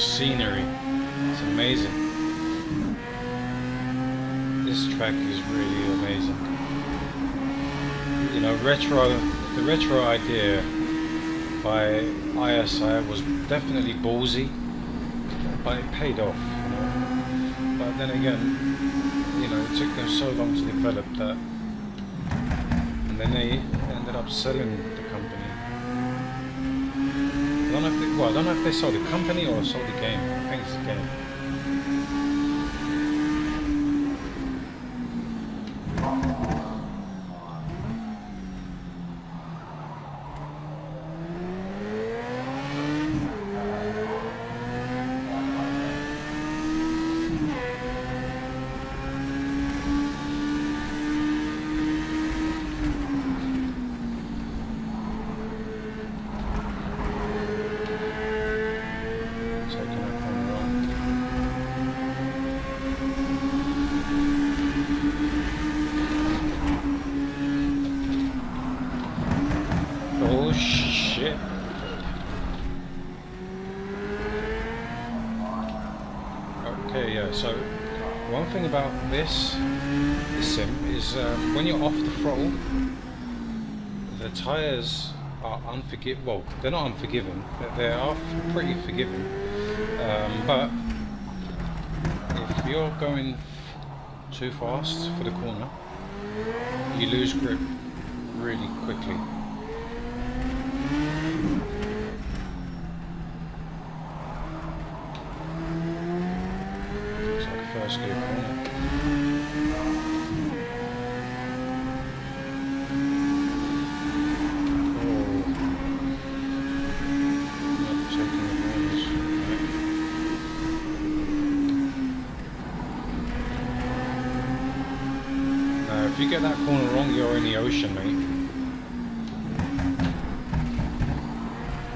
scenery. It's amazing. This track is really amazing. You know, the retro idea by ISI was definitely ballsy, but it paid off, you know. But then again, you know, it took them so long to develop that, and then they ended up selling the company. I don't know if they sold the company or sold the game. I think it's the game. Oh shit. Okay, yeah, so one thing about this sim is when you're off the throttle, the tyres are well, they're not unforgiving, they are pretty forgiving, but if you're going too fast for the corner, you lose grip really quickly. Looks like a first gear corner. If you get that corner wrong, you're in the ocean, mate.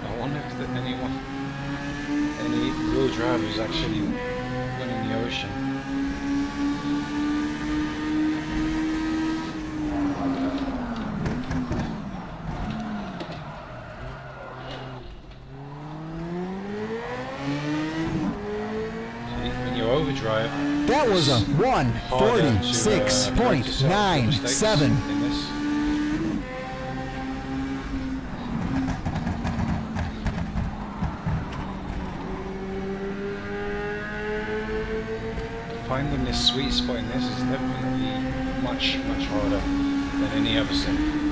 I wonder if any real drivers actually went in the ocean. See, when you overdrive, That was a 146.97. Finding this sweet spot in this is definitely much harder than any other sim.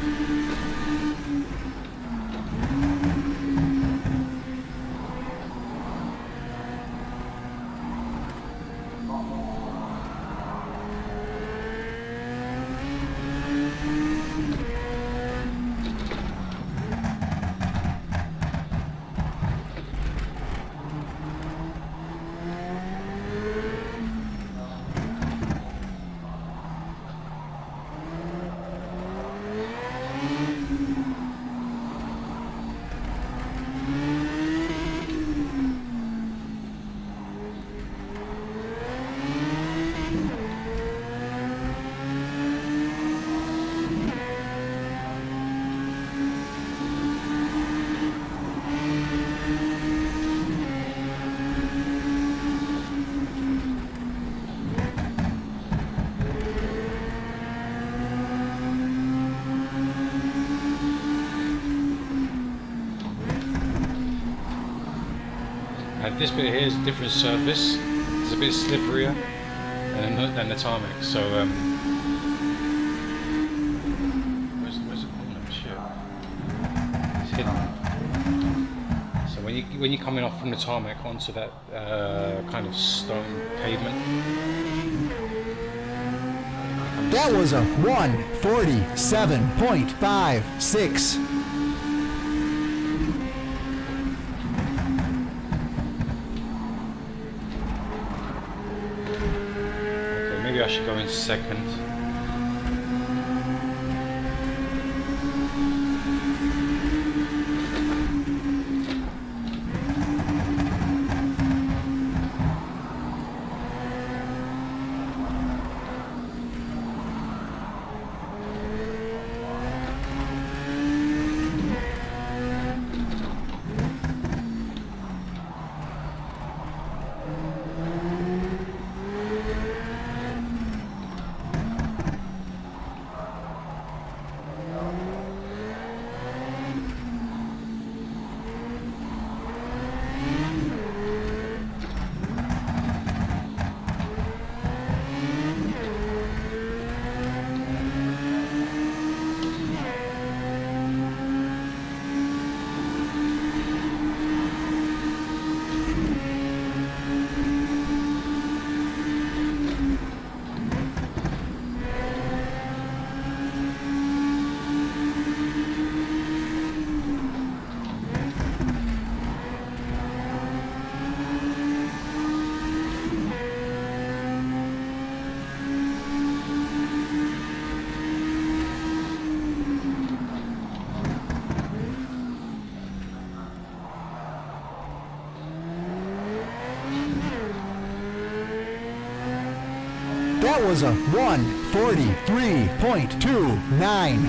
This bit here is a different surface. It's a bit slipperier than the tarmac. So where's the corner? Shit, it's hidden. So when you're coming off from the tarmac onto that kind of stone pavement. That was a 147.56. Maybe I should go in second. That was a 143.29.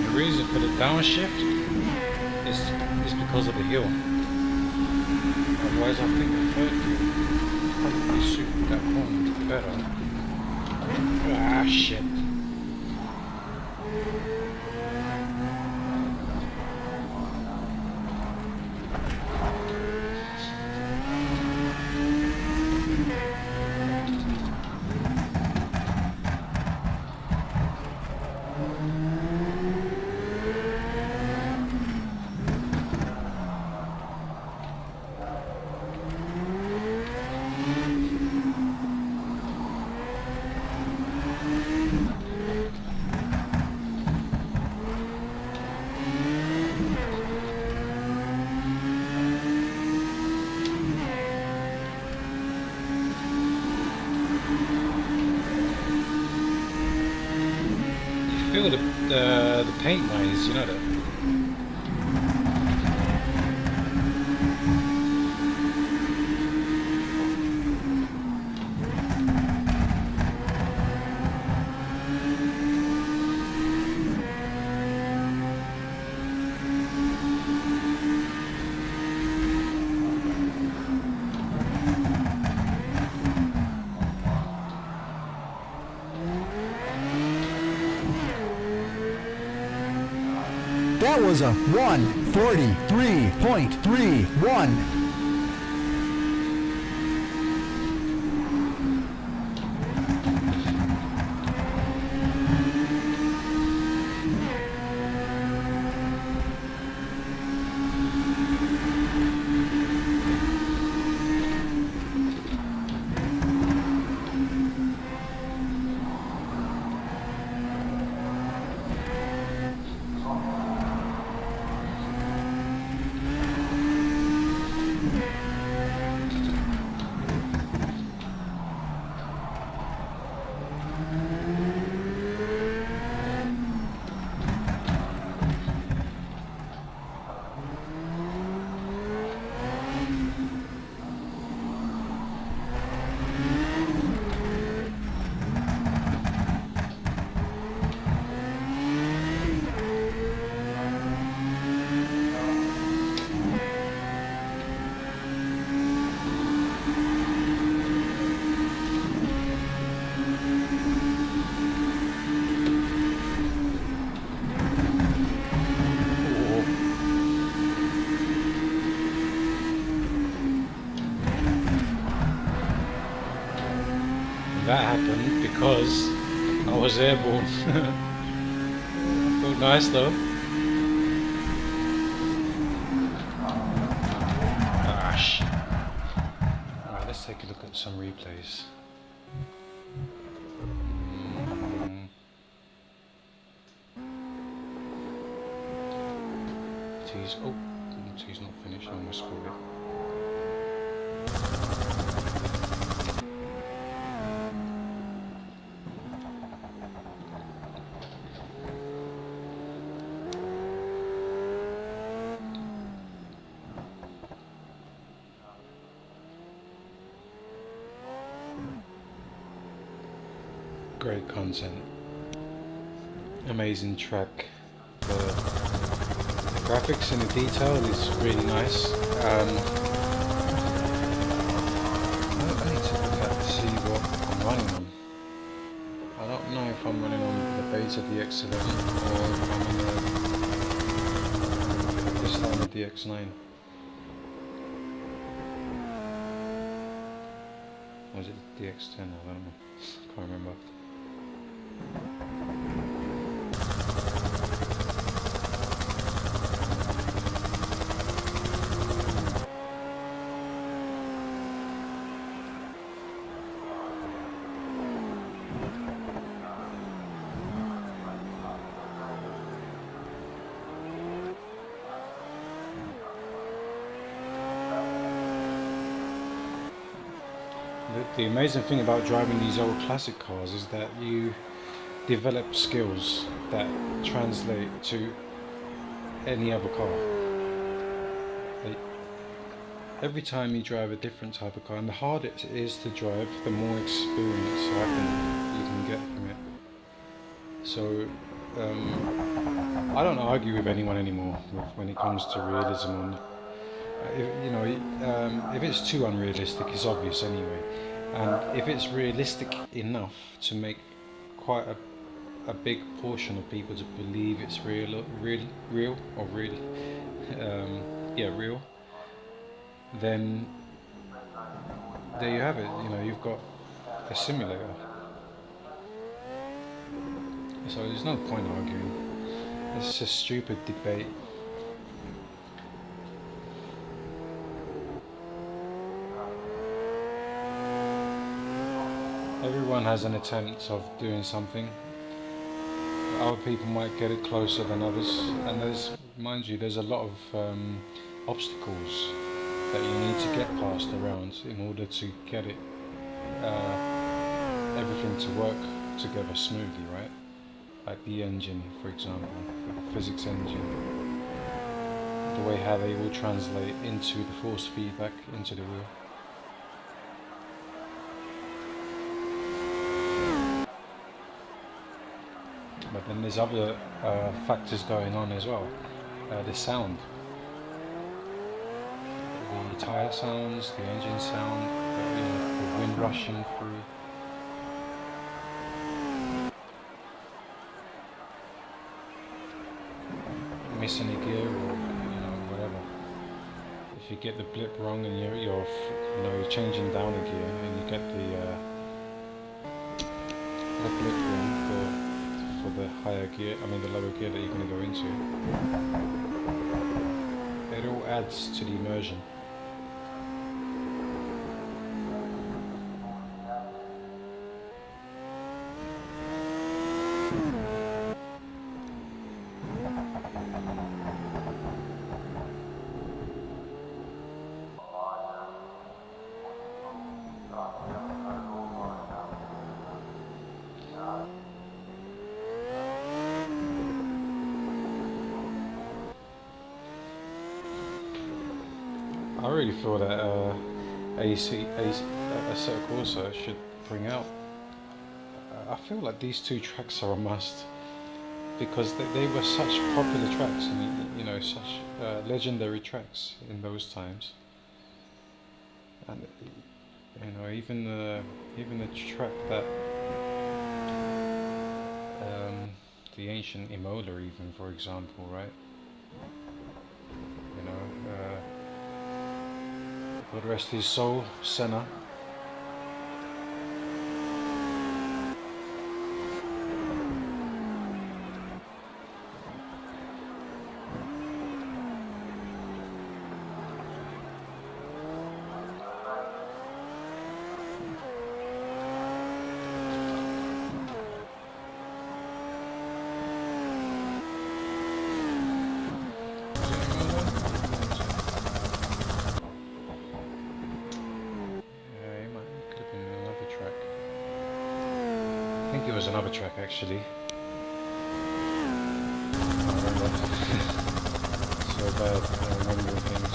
The reason for the downshift is because of the hill. Otherwise, I think the third gear probably suited that corner better. Ah, shit. Feel the paint lines, you know that. That was a 143.31. That happened because I was airborne. Felt nice though. Ah, shit. Alright, let's take a look at some replays. T's, oh, T's not finished, I almost scored it. Great content, amazing track. The graphics and the detail is really nice. I need to look at to see what I'm running on. I don't know if I'm running on the beta DX11 or if I'm on this time the DX9. Or is it DX10? I don't know. Can't remember. The amazing thing about driving these old classic cars is that you develop skills that translate to any other car. every time you drive a different type of car, and the harder it is to drive, the more experience I think you can get from it. So I don't argue with anyone anymore when it comes to realism. If it's too unrealistic, it's obvious anyway. And if it's realistic enough to make quite a big portion of people to believe it's real, real, then there you have it. You know, you've got a simulator. So there's no point arguing. It's a stupid debate. Everyone has an attempt of doing something. Other people might get it closer than others, and mind you, there's a lot of obstacles that you need to get past around in order to get it, everything to work together smoothly, right? Like the engine, for example, the physics engine, the way how they will translate into the force feedback into the wheel. But then there's other factors going on as well. The sound, the tyre sounds, the engine sound, the wind rushing through. Missing a gear or whatever. If you get the blip wrong and you're changing down a gear and you get the blip wrong for the higher gear, the lower gear that you're going to go into, it all adds to the immersion. I really feel that Assetto Corsa should bring out. I feel like these two tracks are a must because they were such popular tracks and such legendary tracks in those times. And even the track that the ancient Imola, even for example, right? God rest his soul, Senna. I think it was another track actually. I remember. So bad at remembering things.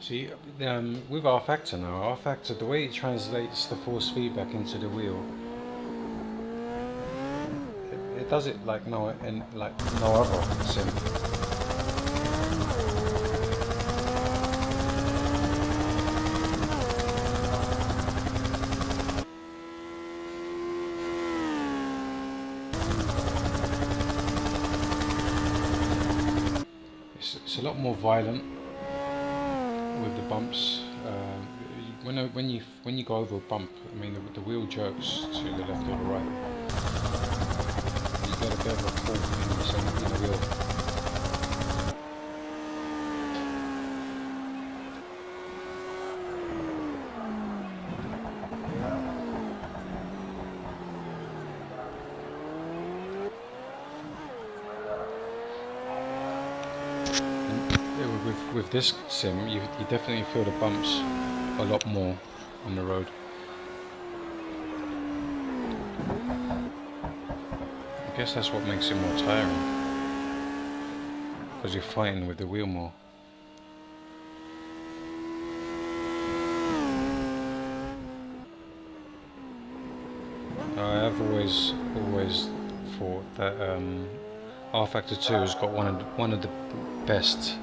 See, with rFactor now, rFactor, the way it translates the force feedback into the wheel, it does it like no other sim. It's a lot more violent with the bumps. When you go over a bump, the wheel jerks to the left or the right. You get a bit of a pull in the wheel. with this sim, you definitely feel the bumps a lot more on the road. I guess that's what makes it more tiring, because you're fighting with the wheel more. I have always thought that rFactor 2 has got one of the best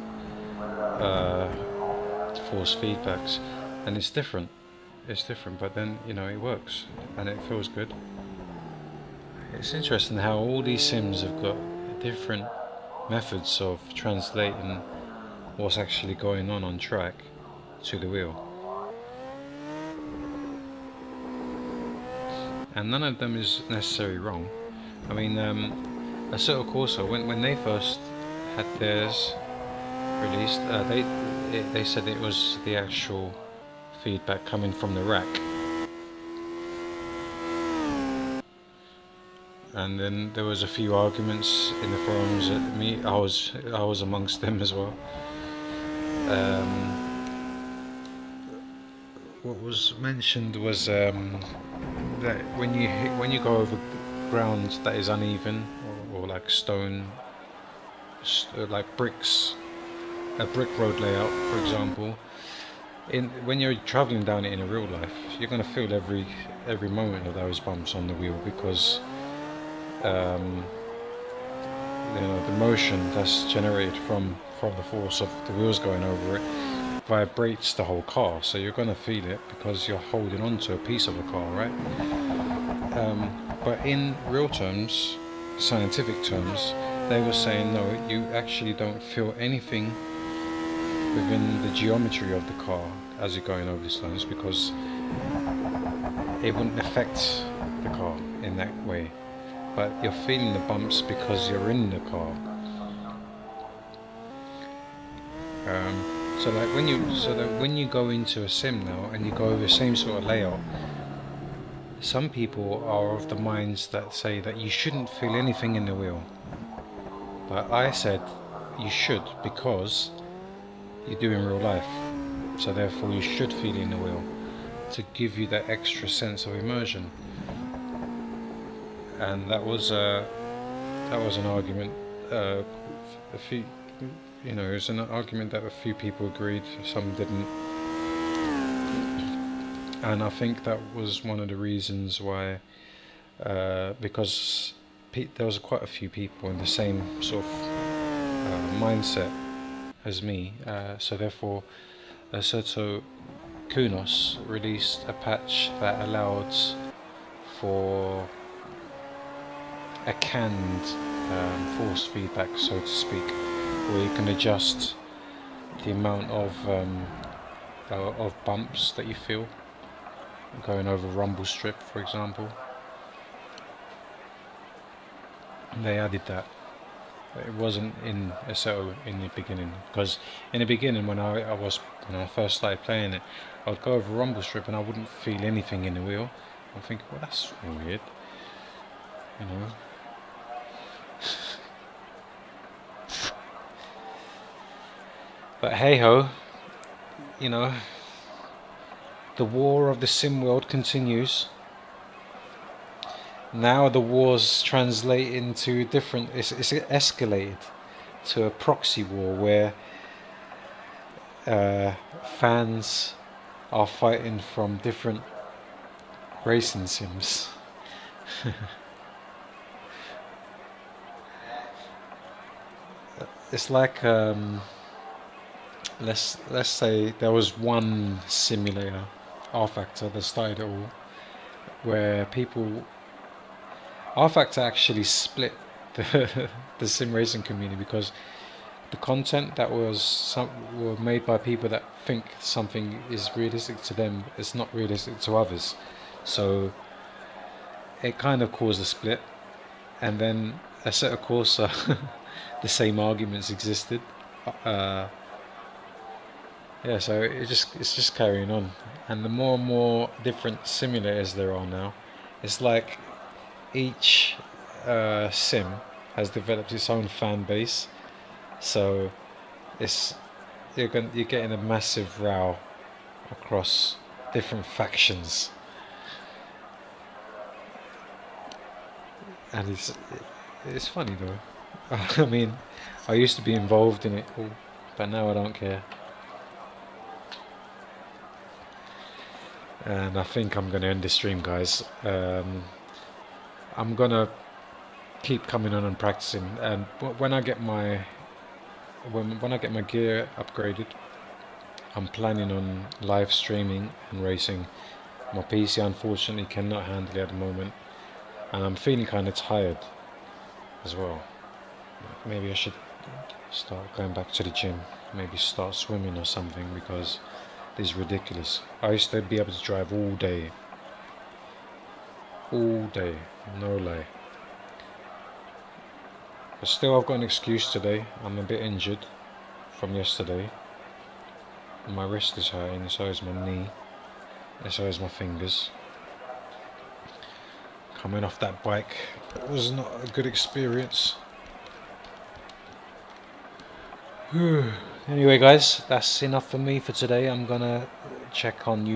force feedbacks, and it's different. It's different, but then it works and it feels good. It's interesting how all these sims have got different methods of translating what's actually going on track to the wheel, and none of them is necessarily wrong. I mean, Assetto Corsa, when they first had theirs released, they said it was the actual feedback coming from the rack, and then there was a few arguments in the forums. I was amongst them as well. What was mentioned was that when you go over ground that is uneven, or like stone, like bricks, a brick road layout, for example, when you're traveling down it in a real life, you're going to feel every moment of those bumps on the wheel, because the motion that's generated from the force of the wheels going over it vibrates the whole car, so you're going to feel it because you're holding on to a piece of the car, right? But in real terms, scientific terms, they were saying no, you actually don't feel anything within the geometry of the car as you're going over these lines, because it wouldn't affect the car in that way, but you're feeling the bumps because you're in the car. So when you go into a sim now and you go over the same sort of layout, some people are of the minds that say that you shouldn't feel anything in the wheel. But I said you should, because you do in real life. So therefore you should feel in the wheel to give you that extra sense of immersion. And that was an argument. It was an argument that a few people agreed, some didn't. And I think that was one of the reasons why, because there was quite a few people in the same sort of mindset as me, so therefore Assetto Kunos released a patch that allowed for a canned force feedback, so to speak, where you can adjust the amount of bumps that you feel going over rumble strip, for example. They added that. It wasn't in Assetto in the beginning, because in the beginning when I first started playing it, I would go over rumble strip and I wouldn't feel anything in the wheel. I'm thinking, well, that's weird, But hey ho, the war of the sim world continues. Now the wars translate into different. It's escalated to a proxy war where fans are fighting from different racing sims. It's like let's say there was one simulator, rFactor, that started it all, where rFactor actually split the sim racing community, because the content that were made by people that think something is realistic to them is not realistic to others, so it kind of caused a split. And then Assetto Corsa, the same arguments existed. So it's just carrying on, and the more and more different simulators there are now, it's like each sim has developed its own fan base. So it's you're getting a massive row across different factions, and it's funny though. I mean, I used to be involved in it all, but now I don't care. And I think I'm gonna end the stream, guys. I'm gonna keep coming on and practicing, and when I get my when I get my gear upgraded, I'm planning on live streaming and racing. My PC unfortunately cannot handle it at the moment, and I'm feeling kind of tired as well. Maybe I should start going back to the gym, maybe start swimming or something, because this is ridiculous. I used to be able to drive all day, no lie. But still, I've got an excuse today. I'm a bit injured from yesterday. My wrist is hurting, so is my knee, and so is my fingers. Coming off that bike was not a good experience. Anyway, guys, that's enough for me for today. I'm gonna check on you.